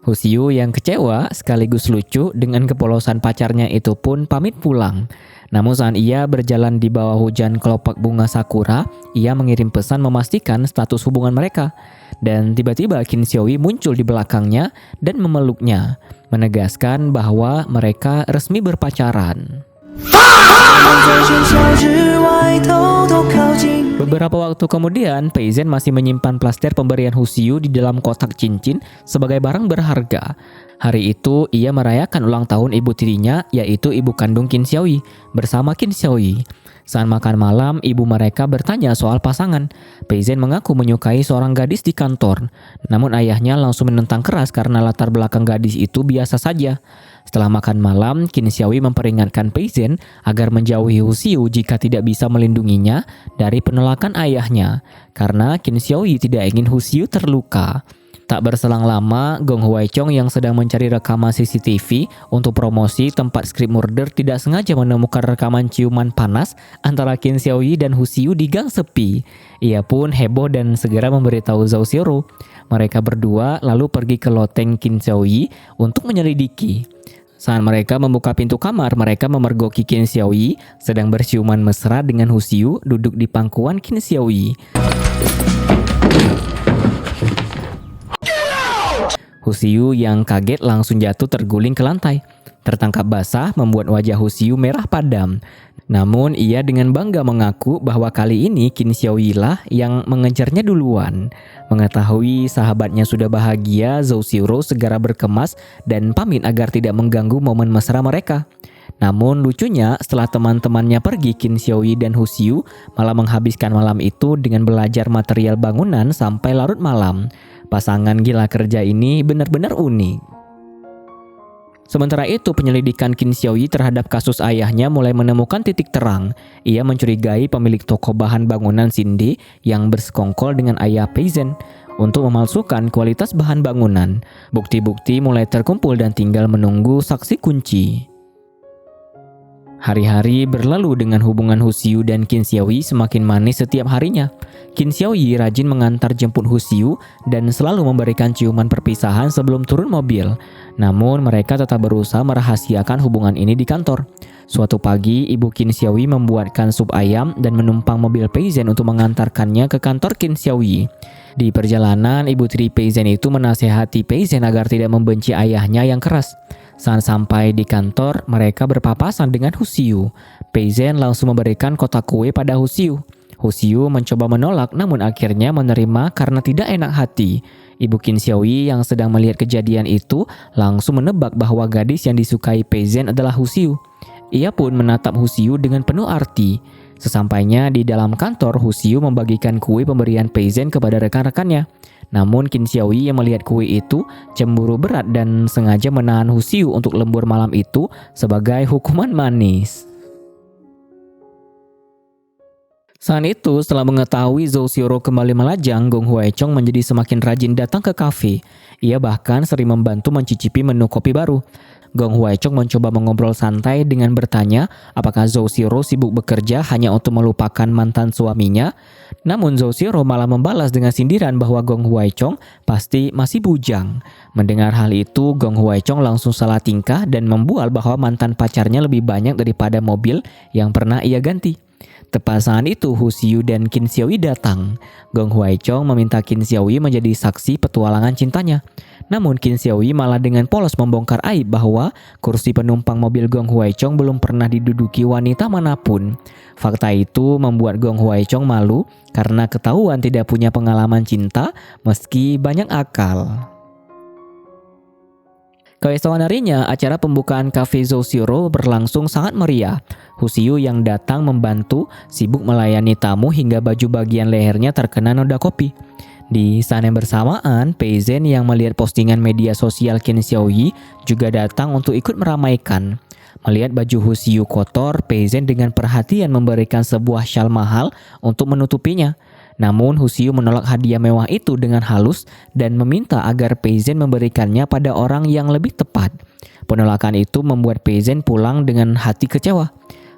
Hu Xiu yang kecewa sekaligus lucu dengan kepolosan pacarnya itu pun pamit pulang. Namun saat ia berjalan di bawah hujan kelopak bunga sakura, ia mengirim pesan memastikan status hubungan mereka. Dan tiba-tiba Qin Xiaoyi muncul di belakangnya dan memeluknya, menegaskan bahwa mereka resmi berpacaran. Beberapa waktu kemudian, Pei Zhen masih menyimpan plaster pemberian Hu Xiu di dalam kotak cincin sebagai barang berharga. Hari itu, ia merayakan ulang tahun ibu tirinya, yaitu ibu kandung Qin Xiaoyi, bersama Qin Xiaoyi. Saat makan malam, ibu mereka bertanya soal pasangan. Pei Zhen mengaku menyukai seorang gadis di kantor. Namun ayahnya langsung menentang keras karena latar belakang gadis itu biasa saja. Setelah makan malam, Qin Xiaoyi memperingatkan Pei Zhen agar menjauhi Hu Xiu jika tidak bisa melindunginya dari penolakan ayahnya. Karena Qin Xiaoyi tidak ingin Hu Xiu terluka. Tak berselang lama, Gong Huaichong yang sedang mencari rekaman CCTV untuk promosi tempat script murder tidak sengaja menemukan rekaman ciuman panas antara Qin Xiaoyi dan Hu Xiu di gang sepi. Ia pun heboh dan segera memberitahu Zhou Xiaorou. Mereka berdua lalu pergi ke loteng Qin Xiaoyi untuk menyelidiki. Saat mereka membuka pintu kamar, mereka memergoki Qin Xiaoyi sedang berciuman mesra dengan Hu Xiu duduk di pangkuan Qin Xiaoyi. Husiu yang kaget langsung jatuh terguling ke lantai. Tertangkap basah membuat wajah Husiu merah padam. Namun ia dengan bangga mengaku bahwa kali ini Qin Xiaoyi lah yang mengejarnya duluan. Mengetahui sahabatnya sudah bahagia, Zhou Xiaoro segera berkemas dan pamit agar tidak mengganggu momen mesra mereka. Namun lucunya setelah teman-temannya pergi, Qin Xiaoyi dan Husiu malah menghabiskan malam itu dengan belajar material bangunan sampai larut malam. Pasangan gila kerja ini benar-benar unik. Sementara itu, penyelidikan Qin Xiaoyi terhadap kasus ayahnya mulai menemukan titik terang. Ia mencurigai pemilik toko bahan bangunan Xinde yang bersekongkol dengan ayah Pei Zhen untuk memalsukan kualitas bahan bangunan. Bukti-bukti mulai terkumpul dan tinggal menunggu saksi kunci. Hari-hari berlalu dengan hubungan Husiu dan Qin Xiaoyi semakin manis setiap harinya. Qin Xiaoyi rajin mengantar jemput Husiu dan selalu memberikan ciuman perpisahan sebelum turun mobil. Namun mereka tetap berusaha merahasiakan hubungan ini di kantor. Suatu pagi, ibu Qin Xiaoyi membuatkan sup ayam dan menumpang mobil Pei Zhen untuk mengantarkannya ke kantor Qin Xiaoyi. Di perjalanan, ibu tiri Pei Zhen itu menasehati Pei Zhen agar tidak membenci ayahnya yang keras. Saat sampai di kantor, mereka berpapasan dengan Husiu. Pei Zhen langsung memberikan kotak kue pada Husiu. Husiu mencoba menolak namun akhirnya menerima karena tidak enak hati. Ibu Qin Xiaoyi yang sedang melihat kejadian itu langsung menebak bahwa gadis yang disukai Pei Zhen adalah Husiu. Ia pun menatap Husiu dengan penuh arti. Sesampainya di dalam kantor, Husiu membagikan kue pemberian Pei Zhen kepada rekan-rekannya. Namun Qin Xiaoyi yang melihat kue itu cemburu berat dan sengaja menahan Husiu untuk lembur malam itu sebagai hukuman manis. Saat itu, setelah mengetahui Zhou Xiaoro kembali melajang, Gong Huaichong menjadi semakin rajin datang ke kafe. Ia bahkan sering membantu mencicipi menu kopi baru. Gong Huaichong mencoba mengobrol santai dengan bertanya apakah Zhou Xiaoro sibuk bekerja hanya untuk melupakan mantan suaminya. Namun Zhou Xiaoro malah membalas dengan sindiran bahwa Gong Huaichong pasti masih bujang. Mendengar hal itu, Gong Huaichong langsung salah tingkah dan membual bahwa mantan pacarnya lebih banyak daripada mobil yang pernah ia ganti. Tepat saat itu, Husiu dan Qin Xiaoyi datang. Gong Huaichong meminta Qin Xiaoyi menjadi saksi petualangan cintanya. Namun Qin Xiaoyi malah dengan polos membongkar aib bahwa kursi penumpang mobil Gong Huaichong belum pernah diduduki wanita manapun. Fakta itu membuat Gong Huaichong malu karena ketahuan tidak punya pengalaman cinta meski banyak akal. Keesokan harinya, acara pembukaan kafe Zhou Xiaoro berlangsung sangat meriah. Husiu yang datang membantu sibuk melayani tamu hingga baju bagian lehernya terkena noda kopi. Di saat yang bersamaan, Pei Zhen yang melihat postingan media sosial Qin Xiaoyi juga datang untuk ikut meramaikan. Melihat baju Husiu kotor, Pei Zhen dengan perhatian memberikan sebuah syal mahal untuk menutupinya. Namun Husiu menolak hadiah mewah itu dengan halus dan meminta agar Pei Zhen memberikannya pada orang yang lebih tepat. Penolakan itu membuat Pei Zhen pulang dengan hati kecewa.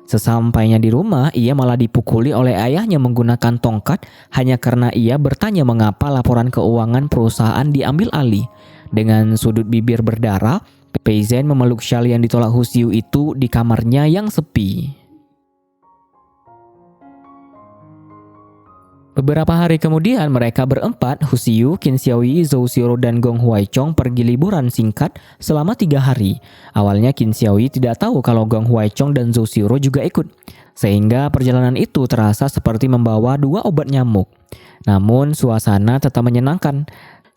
Sesampainya di rumah, ia malah dipukuli oleh ayahnya menggunakan tongkat hanya karena ia bertanya mengapa laporan keuangan perusahaan diambil alih. Dengan sudut bibir berdarah, Pei Zhen memeluk syal yang ditolak Husiu itu di kamarnya yang sepi. Beberapa hari kemudian, mereka berempat, Husiu, Qin Xiaoyi, Zhou Xiaoro, dan Gong Huaichong pergi liburan singkat selama 3 hari. Awalnya Qin Xiaoyi tidak tahu kalau Gong Huaichong dan Zhou Xiaoro juga ikut, sehingga perjalanan itu terasa seperti membawa 2 obat nyamuk. Namun suasana tetap menyenangkan.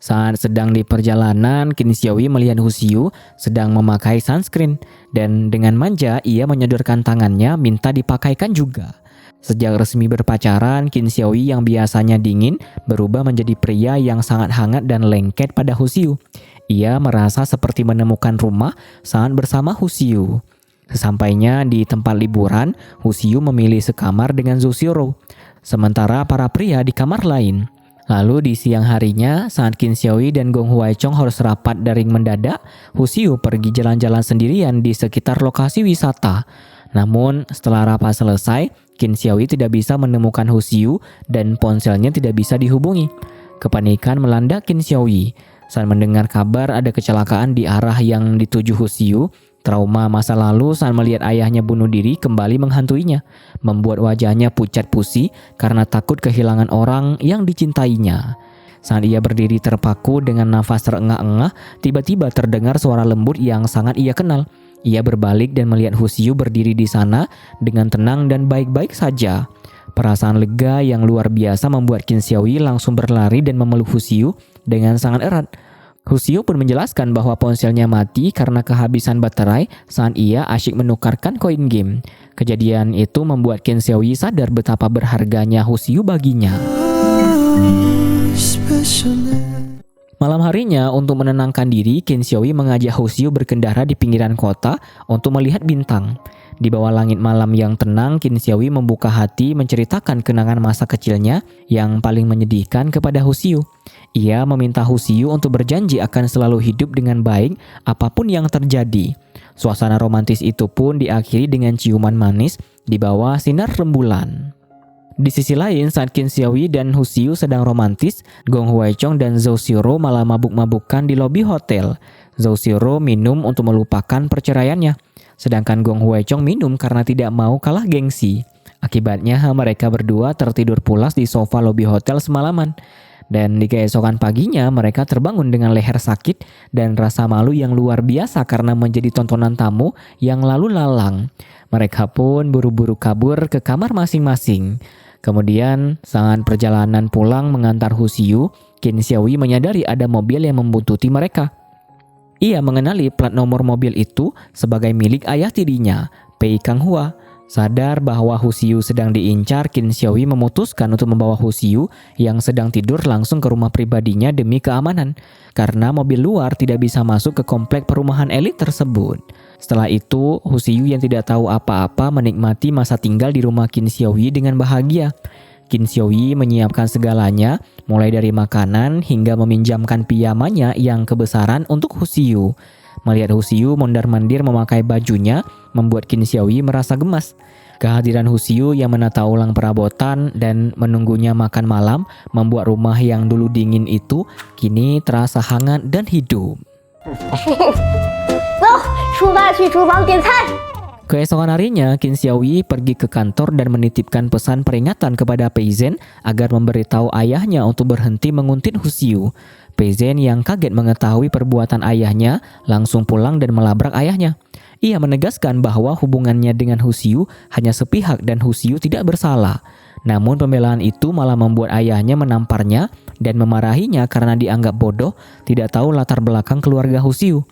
Saat sedang di perjalanan, Qin Xiaoyi melihat Husiu sedang memakai sunscreen, dan dengan manja ia menyodorkan tangannya minta dipakaikan juga. Sejak resmi berpacaran, Qin Xiaoyi yang biasanya dingin berubah menjadi pria yang sangat hangat dan lengket pada Husiu. Ia merasa seperti menemukan rumah saat bersama Husiu. Sesampainya di tempat liburan, Husiu memilih sekamar dengan Zhou Xiaoro, sementara para pria di kamar lain. Lalu di siang harinya, saat Qin Xiaoyi dan Gong Huaichong harus rapat daring mendadak, Husiu pergi jalan-jalan sendirian di sekitar lokasi wisata. Namun setelah rapat selesai, Qin Xiaoyi tidak bisa menemukan Husiu dan ponselnya tidak bisa dihubungi. Kepanikan melanda Qin Xiaoyi. Saat mendengar kabar ada kecelakaan di arah yang dituju Husiu, trauma masa lalu saat melihat ayahnya bunuh diri kembali menghantuinya, membuat wajahnya pucat pusi karena takut kehilangan orang yang dicintainya. Saat ia berdiri terpaku dengan nafas terengah-engah, tiba-tiba terdengar suara lembut yang sangat ia kenal. Ia berbalik dan melihat Husiu berdiri di sana dengan tenang dan baik-baik saja. Perasaan lega yang luar biasa membuat Qin Xiaoyi langsung berlari dan memeluk Husiu dengan sangat erat. Husiu pun menjelaskan bahwa ponselnya mati karena kehabisan baterai saat ia asyik menukarkan koin game. Kejadian itu membuat Qin Xiaoyi sadar betapa berharganya Husiu baginya. Malam harinya, untuk menenangkan diri, Qin Xiaoyi mengajak Husiu berkendara di pinggiran kota untuk melihat bintang. Di bawah langit malam yang tenang, Qin Xiaoyi membuka hati menceritakan kenangan masa kecilnya yang paling menyedihkan kepada Husiu. Ia meminta Husiu untuk berjanji akan selalu hidup dengan baik apapun yang terjadi. Suasana romantis itu pun diakhiri dengan ciuman manis di bawah sinar rembulan. Di sisi lain, saat Qin Xiaoyi dan Husiu sedang romantis, Gong Huaichong dan Zhou Xiaoro malah mabuk-mabukan di lobi hotel. Zhou Xiaoro minum untuk melupakan perceraiannya, sedangkan Gong Huaichong minum karena tidak mau kalah gengsi. Akibatnya mereka berdua tertidur pulas di sofa lobi hotel semalaman. Dan di keesokan paginya mereka terbangun dengan leher sakit dan rasa malu yang luar biasa karena menjadi tontonan tamu yang lalu lalang. Mereka pun buru-buru kabur ke kamar masing-masing. Kemudian saat perjalanan pulang mengantar Husiu, Qin Xiaoyi menyadari ada mobil yang membuntuti mereka. Ia mengenali plat nomor mobil itu sebagai milik ayah tirinya, Pei Kanghua. Sadar bahwa Husiu sedang diincar, Qin Xiaoyi memutuskan untuk membawa Husiu yang sedang tidur langsung ke rumah pribadinya demi keamanan, karena mobil luar tidak bisa masuk ke komplek perumahan elit tersebut. Setelah itu, Husiu yang tidak tahu apa-apa menikmati masa tinggal di rumah Qin Xiaoyi dengan bahagia. Qin Xiaoyi menyiapkan segalanya, mulai dari makanan hingga meminjamkan pijamannya yang kebesaran untuk Husiu. Melihat Husiu mondar-mandir memakai bajunya, membuat Qin Xiaoyi merasa gemas. Kehadiran Husiu yang menata ulang perabotan dan menunggunya makan malam membuat rumah yang dulu dingin itu kini terasa hangat dan hidup. Keesokan harinya, Qin Xiaoyi pergi ke kantor dan menitipkan pesan peringatan kepada Pei Zhen agar memberitahu ayahnya untuk berhenti menguntit Husiu. Pei Zhen yang kaget mengetahui perbuatan ayahnya langsung pulang dan melabrak ayahnya. Ia menegaskan bahwa hubungannya dengan Husiu hanya sepihak dan Husiu tidak bersalah. Namun pembelaan itu malah membuat ayahnya menamparnya dan memarahinya karena dianggap bodoh, tidak tahu latar belakang keluarga Husiu.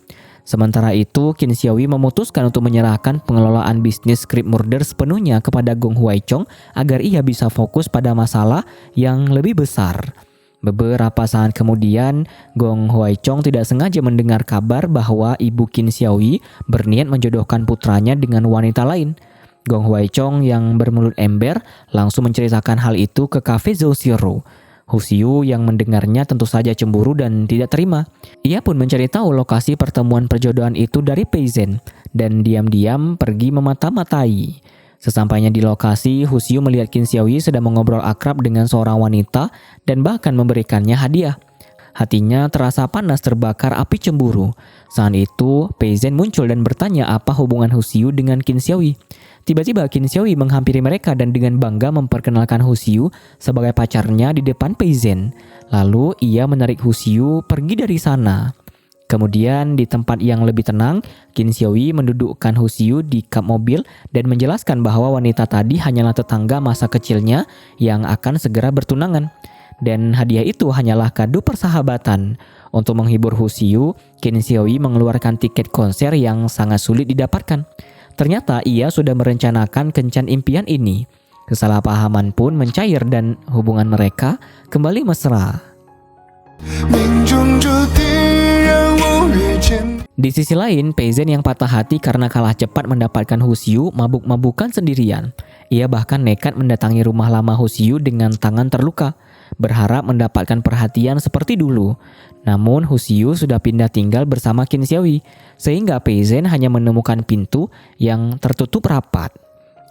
Sementara itu, Qin Xiaoyi memutuskan untuk menyerahkan pengelolaan bisnis Script Murder sepenuhnya kepada Gong Huaichong agar ia bisa fokus pada masalah yang lebih besar. Beberapa saat kemudian, Gong Huaichong tidak sengaja mendengar kabar bahwa ibu Qin Xiaoyi berniat menjodohkan putranya dengan wanita lain. Gong Huaichong yang bermulut ember langsung menceritakan hal itu ke kafe Zhou Xiaoro. Husiu yang mendengarnya tentu saja cemburu dan tidak terima. Ia pun mencari tahu lokasi pertemuan perjodohan itu dari Pei Zhen dan diam-diam pergi memata-matai. Sesampainya di lokasi, Husiu melihat Qin Xiaoyi sedang mengobrol akrab dengan seorang wanita dan bahkan memberikannya hadiah. Hatinya terasa panas terbakar api cemburu. Saat itu, Pei Zhen muncul dan bertanya apa hubungan Husiu dengan Qin Xiaoyi. Tiba-tiba Qin Xiaoyi menghampiri mereka dan dengan bangga memperkenalkan Husiu sebagai pacarnya di depan Pei Zhen. Lalu ia menarik Husiu pergi dari sana. Kemudian di tempat yang lebih tenang, Qin Xiaoyi mendudukkan Husiu di kap mobil dan menjelaskan bahwa wanita tadi hanyalah tetangga masa kecilnya yang akan segera bertunangan. Dan hadiah itu hanyalah kado persahabatan. Untuk menghibur Husiu, Qin Xiaoyi mengeluarkan tiket konser yang sangat sulit didapatkan. Ternyata ia sudah merencanakan kencan impian ini. Kesalahpahaman pun mencair dan hubungan mereka kembali mesra. Di sisi lain, Pei Zhen yang patah hati karena kalah cepat mendapatkan Husiu mabuk-mabukan sendirian. Ia bahkan nekat mendatangi rumah lama Husiu dengan tangan terluka, berharap mendapatkan perhatian seperti dulu. Namun Husiu sudah pindah tinggal bersama Qin Xiaoyi, sehingga Pei Zhen hanya menemukan pintu yang tertutup rapat.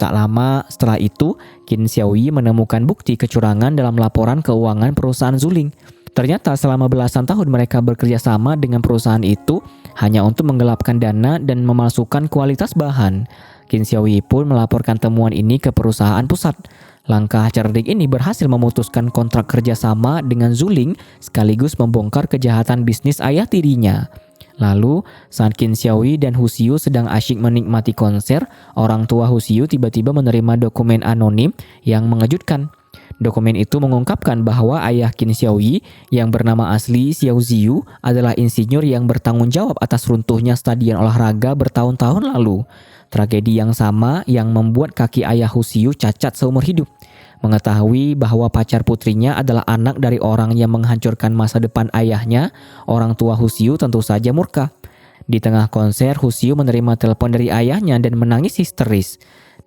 Tak lama setelah itu, Qin Xiaoyi menemukan bukti kecurangan dalam laporan keuangan perusahaan Zuling. Ternyata selama belasan tahun mereka bekerja sama dengan perusahaan itu hanya untuk menggelapkan dana dan memalsukan kualitas bahan. Qin Xiaoyi pun melaporkan temuan ini ke perusahaan pusat. Langkah cerdik ini berhasil memutuskan kontrak kerjasama dengan Zuling sekaligus membongkar kejahatan bisnis ayah tirinya. Lalu, saat Qin Xiaoyi dan Hu Xiu sedang asyik menikmati konser, orang tua Hu Xiu tiba-tiba menerima dokumen anonim yang mengejutkan. Dokumen itu mengungkapkan bahwa ayah Qin Xiaoyi yang bernama asli Xiao Ziyu adalah insinyur yang bertanggung jawab atas runtuhnya stadion olahraga bertahun-tahun lalu. Tragedi yang sama yang membuat kaki ayah Hu Xiu cacat seumur hidup. Mengetahui bahwa pacar putrinya adalah anak dari orang yang menghancurkan masa depan ayahnya, orang tua Hu Xiu tentu saja murka. Di tengah konser, Hu Xiu menerima telepon dari ayahnya dan menangis histeris.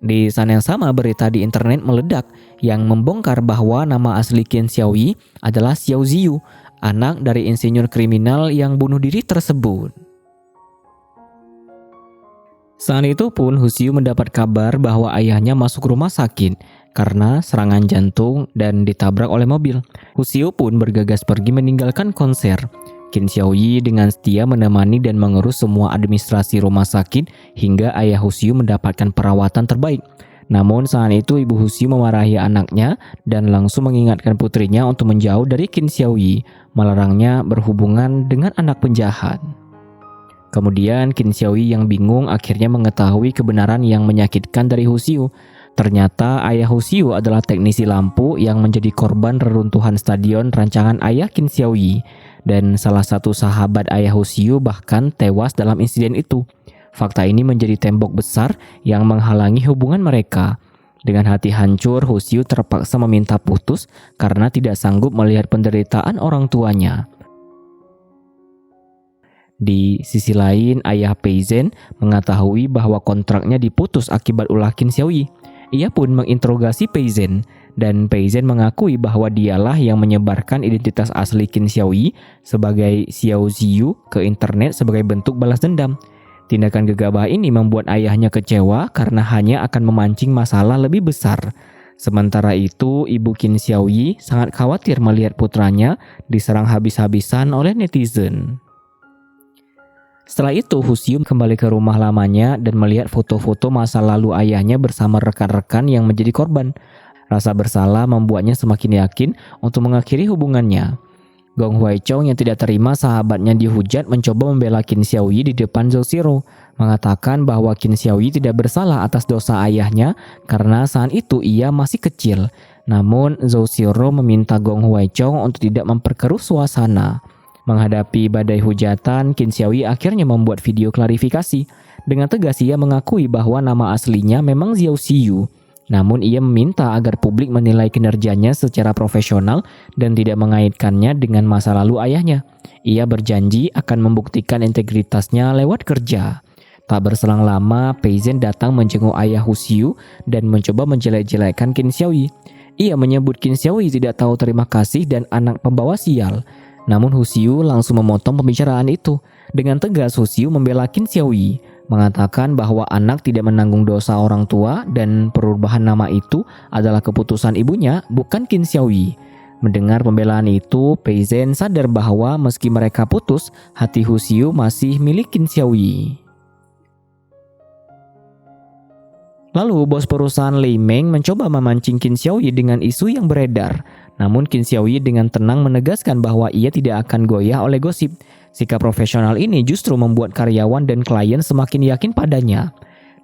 Di saat yang sama, berita di internet meledak yang membongkar bahwa nama asli Qin Xiaoyi adalah Xiao Ziyu, anak dari insinyur kriminal yang bunuh diri tersebut. Saat itu pun Hu Xiu mendapat kabar bahwa ayahnya masuk rumah sakit karena serangan jantung dan ditabrak oleh mobil. Hu Xiu pun bergegas pergi meninggalkan konser. Qin Xiaoyi dengan setia menemani dan mengurus semua administrasi rumah sakit hingga ayah Hu Xiu mendapatkan perawatan terbaik. Namun saat itu ibu Hu Xiu memarahi anaknya dan langsung mengingatkan putrinya untuk menjauh dari Qin Xiaoyi, melarangnya berhubungan dengan anak penjahat. Kemudian Qin Xiaoyi yang bingung akhirnya mengetahui kebenaran yang menyakitkan dari Hu Xiu. Ternyata ayah Hu Xiu adalah teknisi lampu yang menjadi korban reruntuhan stadion rancangan ayah Qin Xiaoyi. Dan salah satu sahabat ayah Hu Xiu bahkan tewas dalam insiden itu. Fakta ini menjadi tembok besar yang menghalangi hubungan mereka. Dengan hati hancur, Hu Xiu terpaksa meminta putus karena tidak sanggup melihat penderitaan orang tuanya. Di sisi lain, ayah Pei Zhen mengetahui bahwa kontraknya diputus akibat ulah Qin Xiaoyi. Ia pun menginterogasi Pei Zhen, dan Pei Zhen mengakui bahwa dialah yang menyebarkan identitas asli Qin Xiaoyi sebagai Xiao Ziyu ke internet sebagai bentuk balas dendam. Tindakan gegabah ini membuat ayahnya kecewa karena hanya akan memancing masalah lebih besar. Sementara itu, ibu Qin Xiaoyi sangat khawatir melihat putranya diserang habis-habisan oleh netizen. Setelah itu, Hu Xiu kembali ke rumah lamanya dan melihat foto-foto masa lalu ayahnya bersama rekan-rekan yang menjadi korban. Rasa bersalah membuatnya semakin yakin untuk mengakhiri hubungannya. Gong Huaichong yang tidak terima sahabatnya dihujat mencoba membela Qin Xiaoyi di depan Zhou Xiro, mengatakan bahwa Qin Xiaoyi tidak bersalah atas dosa ayahnya karena saat itu ia masih kecil. Namun Zhou Xiro meminta Gong Huaichong untuk tidak memperkeruh suasana. Menghadapi badai hujatan, Qin Xiaoyi akhirnya membuat video klarifikasi. Dengan tegas ia mengakui bahwa nama aslinya memang Xiao Ziyu. Namun ia meminta agar publik menilai kinerjanya secara profesional dan tidak mengaitkannya dengan masa lalu ayahnya. Ia berjanji akan membuktikan integritasnya lewat kerja. Tak berselang lama, Pei Zhen datang menjenguk ayah Hu Xiu dan mencoba menjelek-jelekkan Qin Xiaoyi. Ia menyebut Qin Xiaoyi tidak tahu terima kasih dan anak pembawa sial. Namun Hu Xiu langsung memotong pembicaraan itu. Dengan tegas Hu Xiu membela Qin Xiaoyi, mengatakan bahwa anak tidak menanggung dosa orang tua dan perubahan nama itu adalah keputusan ibunya, bukan Qin Xiaoyi. Mendengar pembelaan itu, Pei Zhen sadar bahwa meski mereka putus, hati Hu Xiu masih milik Qin Xiaoyi. Lalu bos perusahaan Lei Meng mencoba memancing Qin Xiaoyi dengan isu yang beredar. Namun Qin Xiaoyi dengan tenang menegaskan bahwa ia tidak akan goyah oleh gosip. Sikap profesional ini justru membuat karyawan dan klien semakin yakin padanya.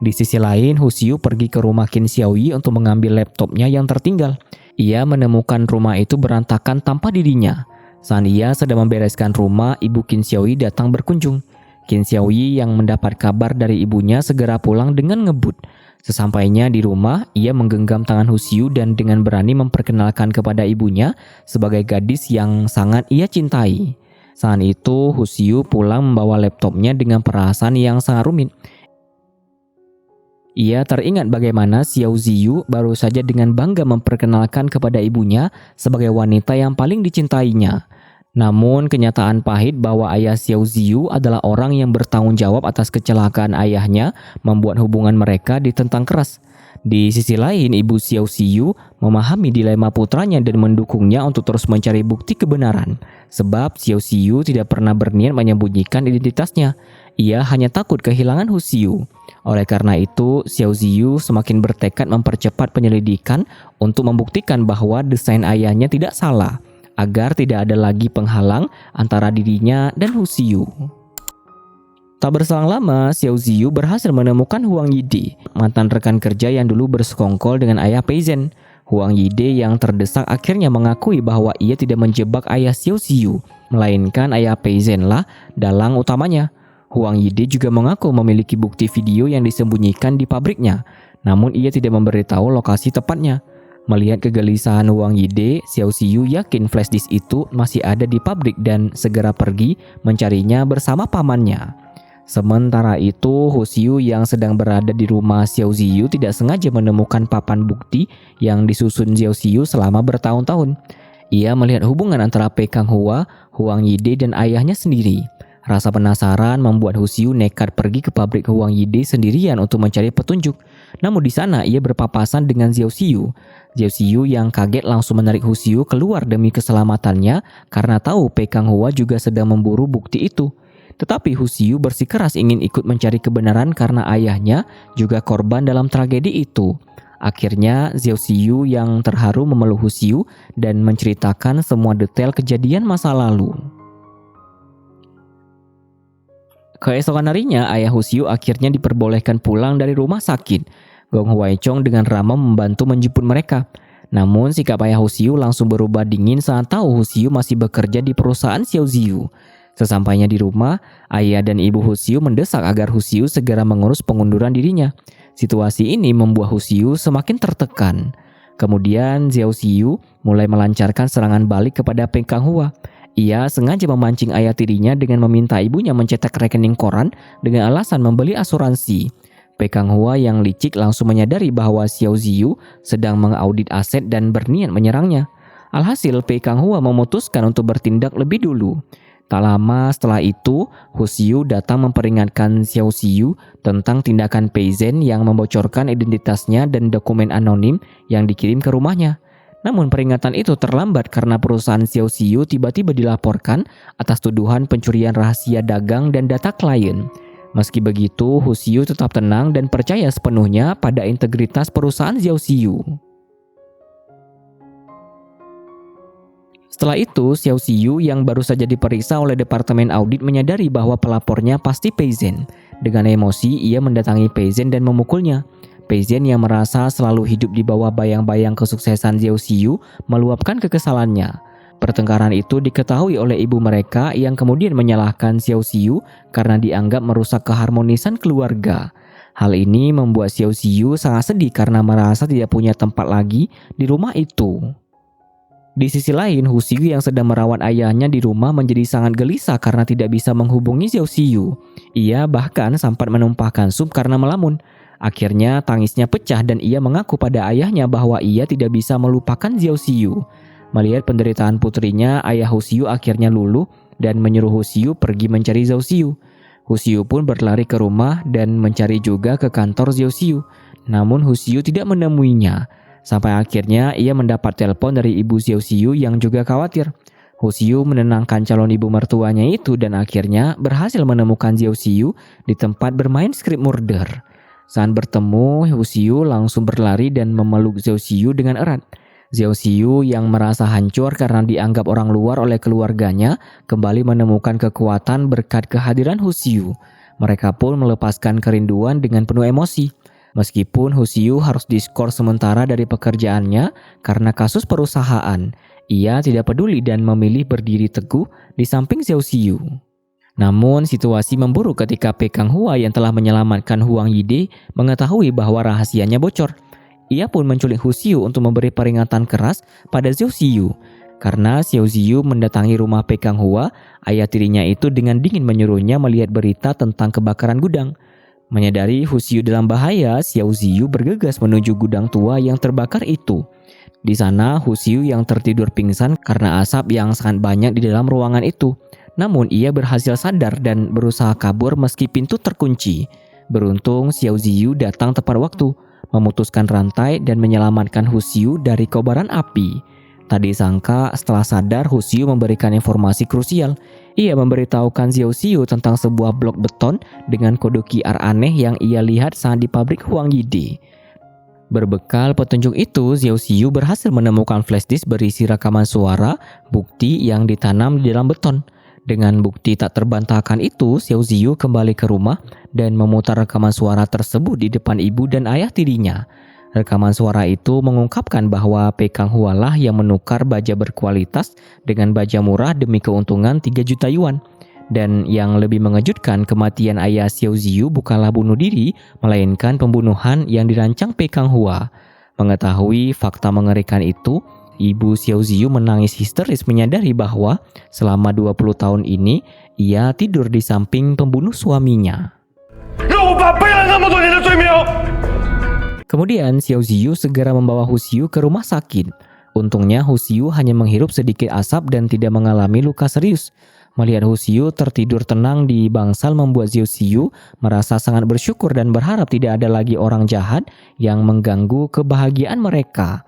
Di sisi lain, Hu Xiu pergi ke rumah Qin Xiaoyi untuk mengambil laptopnya yang tertinggal. Ia menemukan rumah itu berantakan tanpa dirinya. Saat ia sedang membereskan rumah, ibu Qin Xiaoyi datang berkunjung. Qin Xiaoyi yang mendapat kabar dari ibunya segera pulang dengan ngebut. Sesampainya di rumah, ia menggenggam tangan Hu Xiu dan dengan berani memperkenalkan kepada ibunya sebagai gadis yang sangat ia cintai. Saat itu, Hu Xiu pulang membawa laptopnya dengan perasaan yang sangat rumit. Ia teringat bagaimana Xiao Ziyu baru saja dengan bangga memperkenalkan kepada ibunya sebagai wanita yang paling dicintainya. Namun kenyataan pahit bahwa ayah Xiao Ziyu adalah orang yang bertanggung jawab atas kecelakaan ayahnya membuat hubungan mereka ditentang keras. Di sisi lain, ibu Xiao Ziyu memahami dilema putranya dan mendukungnya untuk terus mencari bukti kebenaran. Sebab Xiao Ziyu tidak pernah berniat menyembunyikan identitasnya. Ia hanya takut kehilangan Hu Xiu. Oleh karena itu, Xiao Ziyu semakin bertekad mempercepat penyelidikan untuk membuktikan bahwa desain ayahnya tidak salah, agar tidak ada lagi penghalang antara dirinya dan Hu Xiu. Tak berselang lama, Xiao Ziyu berhasil menemukan Huang Yide, mantan rekan kerja yang dulu bersekongkol dengan ayah Pei Zhen. Huang Yide yang terdesak akhirnya mengakui bahwa ia tidak menjebak ayah Xiao Ziyu, melainkan ayah Pei Zhen lah dalang utamanya. Huang Yide juga mengaku memiliki bukti video yang disembunyikan di pabriknya, namun ia tidak memberitahu lokasi tepatnya. Melihat kegelisahan Huang Yide, Xiao Ziyu yakin flash disk itu masih ada di pabrik dan segera pergi mencarinya bersama pamannya. Sementara itu, Hu Xiu yang sedang berada di rumah Xiao Ziyu tidak sengaja menemukan papan bukti yang disusun Xiao Ziyu selama bertahun-tahun. Ia melihat hubungan antara Pei Kanghua, Huang Yide dan ayahnya sendiri. Rasa penasaran membuat Hu Xiu nekat pergi ke pabrik Huang Yide sendirian untuk mencari petunjuk. Namun di sana ia berpapasan dengan Xiao Ziyu. Xiao Ziyu yang kaget langsung menarik Hu Xiu keluar demi keselamatannya karena tahu Pei Kanghua juga sedang memburu bukti itu. Tetapi Hu Xiu bersikeras ingin ikut mencari kebenaran karena ayahnya juga korban dalam tragedi itu. Akhirnya Xiao Ziyu yang terharu memeluk Hu Xiu dan menceritakan semua detail kejadian masa lalu. Keesokan harinya, ayah Hu Xiu akhirnya diperbolehkan pulang dari rumah sakit. Gong Huaichong dengan ramah membantu menjemput mereka. Namun sikap ayah Hu Xiu langsung berubah dingin saat tahu Hu Xiu masih bekerja di perusahaan Xiao Ziyu. Sesampainya di rumah, ayah dan ibu Hu Xiu mendesak agar Hu Xiu segera mengurus pengunduran dirinya. Situasi ini membuat Hu Xiu semakin tertekan. Kemudian Xiao Ziyu mulai melancarkan serangan balik kepada Pei Kanghua. Ia sengaja memancing ayah tirinya dengan meminta ibunya mencetak rekening koran dengan alasan membeli asuransi. Pei Kanghua yang licik langsung menyadari bahwa Xiao Ziyu sedang mengaudit aset dan berniat menyerangnya. Alhasil Pei Kanghua memutuskan untuk bertindak lebih dulu. Tak lama setelah itu, Hu Xiu datang memperingatkan Xiao Ziyu tentang tindakan Pei Zhen yang membocorkan identitasnya dan dokumen anonim yang dikirim ke rumahnya. Namun peringatan itu terlambat karena perusahaan Xiao Ziyu tiba-tiba dilaporkan atas tuduhan pencurian rahasia dagang dan data klien. Meski begitu, Hu Xiu tetap tenang dan percaya sepenuhnya pada integritas perusahaan Xiao Ziyu. Setelah itu, Xiao Ziyu yang baru saja diperiksa oleh Departemen Audit menyadari bahwa pelapornya pasti Pei Zhen. Dengan emosi, ia mendatangi Pei Zhen dan memukulnya. Pei Zhen yang merasa selalu hidup di bawah bayang-bayang kesuksesan Xiao Ziyu meluapkan kekesalannya. Pertengkaran itu diketahui oleh ibu mereka yang kemudian menyalahkan Xiao Ziyu karena dianggap merusak keharmonisan keluarga. Hal ini membuat Xiao Ziyu sangat sedih karena merasa tidak punya tempat lagi di rumah itu. Di sisi lain, Hu Xiu yang sedang merawat ayahnya di rumah menjadi sangat gelisah karena tidak bisa menghubungi Xiao Ziyu. Ia bahkan sempat menumpahkan sup karena melamun. Akhirnya tangisnya pecah dan ia mengaku pada ayahnya bahwa ia tidak bisa melupakan Xiao Ziyu. Melihat penderitaan putrinya, ayah Hu Xiu akhirnya luluh dan menyuruh Hu Xiu pergi mencari Xiao Ziyu. Hu Xiu pun berlari ke rumah dan mencari juga ke kantor Xiao Ziyu. Namun Hu Xiu tidak menemuinya. Sampai akhirnya ia mendapat telepon dari ibu Xiao Ziyu yang juga khawatir. Hu Xiu menenangkan calon ibu mertuanya itu dan akhirnya berhasil menemukan Xiao Ziyu di tempat bermain script murder. Saat bertemu, Hu Xiu langsung berlari dan memeluk Xiao Ziyu dengan erat. Xiao Ziyu yang merasa hancur karena dianggap orang luar oleh keluarganya kembali menemukan kekuatan berkat kehadiran Hu Xiu. Mereka pun melepaskan kerinduan dengan penuh emosi. Meskipun Hu Xiu harus diskor sementara dari pekerjaannya karena kasus perusahaan, ia tidak peduli dan memilih berdiri teguh di samping Xiao Ziyu. Namun situasi memburuk ketika Pei Kanghua yang telah menyelamatkan Huang Yide mengetahui bahwa rahasianya bocor. Ia pun menculik Hu Xiu untuk memberi peringatan keras pada Xiao Ziyu. Karena Xiao Ziyu mendatangi rumah Pei Kanghua, ayah tirinya itu dengan dingin menyuruhnya melihat berita tentang kebakaran gudang. Menyadari Hu Xiu dalam bahaya, Xiao Ziyu bergegas menuju gudang tua yang terbakar itu. Di sana, Hu Xiu yang tertidur pingsan karena asap yang sangat banyak di dalam ruangan itu. Namun ia berhasil sadar dan berusaha kabur meski pintu terkunci. Beruntung Xiao Ziyu datang tepat waktu, memutuskan rantai dan menyelamatkan Hu Xiu dari kobaran api. Tak disangka setelah sadar Hu Xiu memberikan informasi krusial. Ia memberitahukan Xiao Xiu tentang sebuah blok beton dengan kode QR aneh yang ia lihat saat di pabrik Huang Yide. Berbekal petunjuk itu, Xiao Xiu berhasil menemukan flash disk berisi rekaman suara, bukti yang ditanam di dalam beton. Dengan bukti tak terbantahkan itu, Xiao Xiu kembali ke rumah dan memutar rekaman suara tersebut di depan ibu dan ayah tirinya. Rekaman suara itu mengungkapkan bahwa Pei Kanghua lah yang menukar baja berkualitas dengan baja murah demi keuntungan 3 juta yuan. Dan yang lebih mengejutkan, kematian ayah Xiao Xiu bukanlah bunuh diri, melainkan pembunuhan yang dirancang Pei Kanghua. Mengetahui fakta mengerikan itu, ibu Xiao Xiu menangis histeris menyadari bahwa selama 20 tahun ini ia tidur di samping pembunuh suaminya. Kemudian Xiao Xiu segera membawa Hu Xiu ke rumah sakit. Untungnya Hu Xiu hanya menghirup sedikit asap dan tidak mengalami luka serius. Melihat Hu Xiu tertidur tenang di bangsal membuat Xiao Xiu merasa sangat bersyukur dan berharap tidak ada lagi orang jahat yang mengganggu kebahagiaan mereka.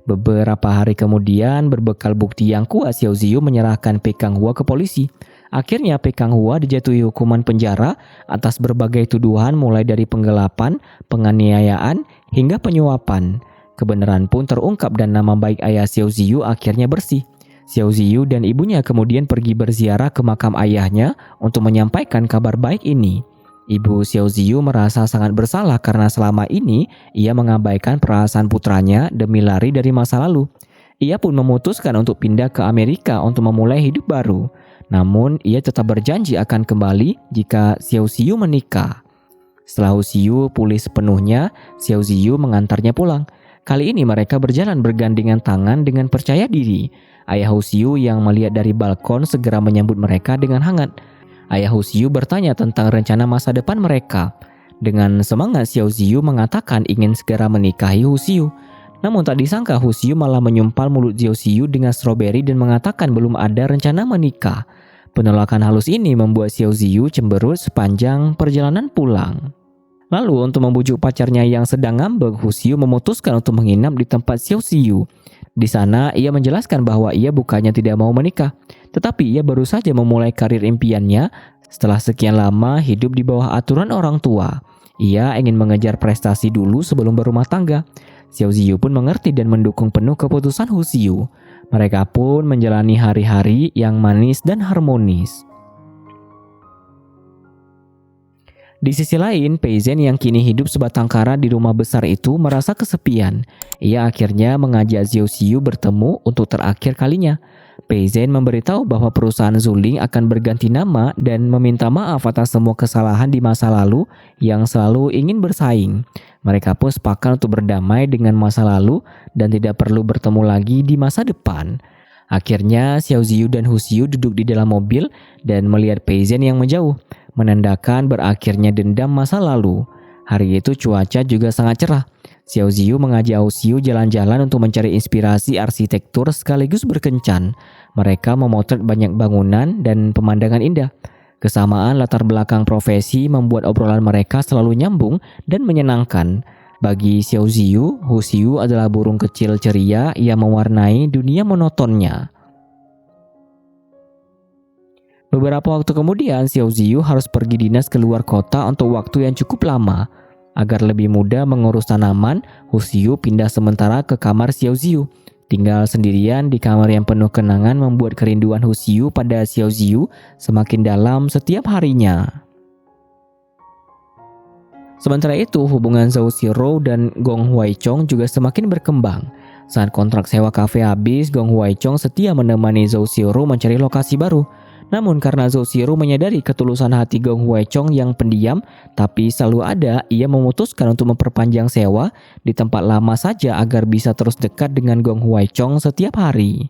Beberapa hari kemudian, berbekal bukti yang kuat, Xiao Xiu menyerahkan Pei Kanghua ke polisi. Akhirnya Pei Kanghua dijatuhi hukuman penjara atas berbagai tuduhan mulai dari penggelapan, penganiayaan, hingga penyuapan. Kebenaran pun terungkap dan nama baik ayah Xiao Xiu akhirnya bersih. Xiao Xiu dan ibunya kemudian pergi berziarah ke makam ayahnya untuk menyampaikan kabar baik ini. Ibu Xiao Xiu merasa sangat bersalah karena selama ini ia mengabaikan perasaan putranya demi lari dari masa lalu. Ia pun memutuskan untuk pindah ke Amerika untuk memulai hidup baru. Namun, ia tetap berjanji akan kembali jika Xiao Xiu menikah. Setelah Hu Xiu pulih sepenuhnya, Xiao Xiu mengantarnya pulang. Kali ini mereka berjalan bergandengan tangan dengan percaya diri. Ayah Hu Xiu yang melihat dari balkon segera menyambut mereka dengan hangat. Ayah Hu Xiu bertanya tentang rencana masa depan mereka. Dengan semangat, Xiao Xiu mengatakan ingin segera menikahi Hu Xiu. Namun tak disangka Hu Xiu malah menyumpal mulut Xiao Xiu dengan stroberi dan mengatakan belum ada rencana menikah. Penolakan halus ini membuat Xiao Xiu cemberut sepanjang perjalanan pulang. Lalu untuk membujuk pacarnya yang sedang ngambek, Hu Xiu memutuskan untuk menginap di tempat Xiao Xiu. Di sana ia menjelaskan bahwa ia bukannya tidak mau menikah, tetapi ia baru saja memulai karir impiannya setelah sekian lama hidup di bawah aturan orang tua. Ia ingin mengejar prestasi dulu sebelum berumah tangga. Xiao Xiu pun mengerti dan mendukung penuh keputusan Hu Xiu. Mereka pun menjalani hari-hari yang manis dan harmonis. Di sisi lain, Pei Zhen yang kini hidup sebatang kara di rumah besar itu merasa kesepian. Ia akhirnya mengajak Xiao Xiu bertemu untuk terakhir kalinya. Pei Zhen memberitahu bahwa perusahaan Zuling akan berganti nama dan meminta maaf atas semua kesalahan di masa lalu yang selalu ingin bersaing. Mereka pun sepakat untuk berdamai dengan masa lalu dan tidak perlu bertemu lagi di masa depan. Akhirnya Xiao Xiu dan Hu Xiu duduk di dalam mobil dan melihat Pei Zhen yang menjauh, menandakan berakhirnya dendam masa lalu. Hari itu cuaca juga sangat cerah. Xiao Xiu mengajak Hu Xiu jalan-jalan untuk mencari inspirasi arsitektur sekaligus berkencan. Mereka memotret banyak bangunan dan pemandangan indah. Kesamaan latar belakang profesi membuat obrolan mereka selalu nyambung dan menyenangkan. Bagi Xiao Xiu, Hu Xiu adalah burung kecil ceria yang mewarnai dunia monotonnya. Beberapa waktu kemudian, Xiao Xiu harus pergi dinas keluar kota untuk waktu yang cukup lama. Agar lebih mudah mengurus tanaman, Hu Xiu pindah sementara ke kamar Xiao Xiu. Tinggal sendirian di kamar yang penuh kenangan membuat kerinduan Hu Xiu pada Xiao Xiu semakin dalam setiap harinya. Sementara itu, hubungan Zhou Xirou dan Gong Huaichong juga semakin berkembang. Saat kontrak sewa kafe habis, Gong Huaichong setia menemani Zhou Xirou mencari lokasi baru. Namun karena Zhou Xirou menyadari ketulusan hati Gong Huaichong yang pendiam tapi selalu ada, ia memutuskan untuk memperpanjang sewa di tempat lama saja agar bisa terus dekat dengan Gong Huaichong setiap hari.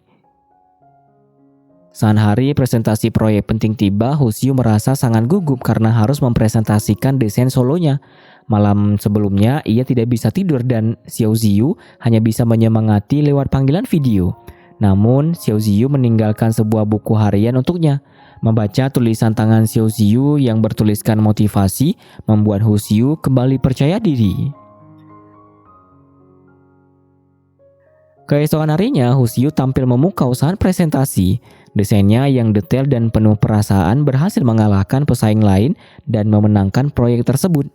Saat hari presentasi proyek penting tiba, Hu Xiu merasa sangat gugup karena harus mempresentasikan desain solonya. Malam sebelumnya ia tidak bisa tidur dan Xiao Xiu hanya bisa menyemangati lewat panggilan video. Namun, Xiao Xiu meninggalkan sebuah buku harian untuknya. Membaca tulisan tangan Xiao Xiu yang bertuliskan motivasi membuat Hu Xiu kembali percaya diri. Keesokan harinya, Husyu tampil memukau saat presentasi. Desainnya yang detail dan penuh perasaan berhasil mengalahkan pesaing lain dan memenangkan proyek tersebut.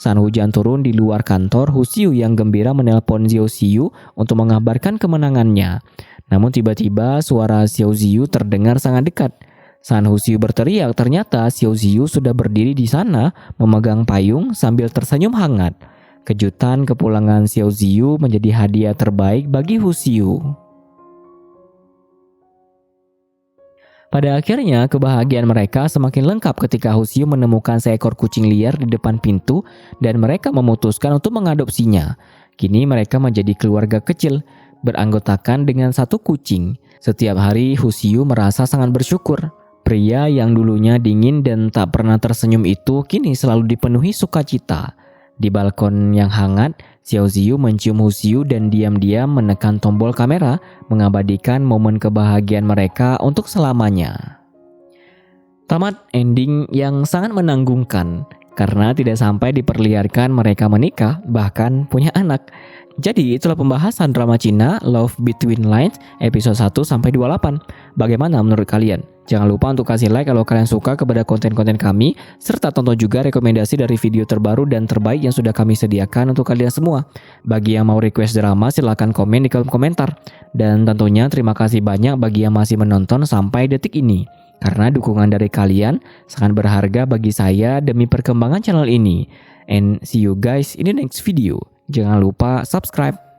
Saat hujan turun di luar kantor, Husyu yang gembira menelpon Xiao Ziyu untuk mengabarkan kemenangannya. Namun tiba-tiba suara Xiao Ziyu terdengar sangat dekat. Saat Husyu berteriak, ternyata Xiao Ziyu sudah berdiri di sana memegang payung sambil tersenyum hangat. Kejutan kepulangan Xiao Ziyu menjadi hadiah terbaik bagi Husyu. Pada akhirnya, kebahagiaan mereka semakin lengkap ketika Husyu menemukan seekor kucing liar di depan pintu dan mereka memutuskan untuk mengadopsinya. Kini mereka menjadi keluarga kecil, beranggotakan dengan satu kucing. Setiap hari Husyu merasa sangat bersyukur. Pria yang dulunya dingin dan tak pernah tersenyum itu kini selalu dipenuhi sukacita. Di balkon yang hangat, Xiao Ziyu mencium Husyu dan diam-diam menekan tombol kamera, mengabadikan momen kebahagiaan mereka untuk selamanya. Tamat ending yang sangat menanggungkan, karena tidak sampai diperlihatkan mereka menikah, bahkan punya anak. Jadi itulah pembahasan drama Cina Love Between Lines episode 1-28. Bagaimana menurut kalian? Jangan lupa untuk kasih like kalau kalian suka kepada konten-konten kami, serta tonton juga rekomendasi dari video terbaru dan terbaik yang sudah kami sediakan untuk kalian semua. Bagi yang mau request drama silahkan komen di kolom komentar. Dan tentunya terima kasih banyak bagi yang masih menonton sampai detik ini. Karena dukungan dari kalian sangat berharga bagi saya demi perkembangan channel ini. And see you guys in the next video. Jangan lupa subscribe.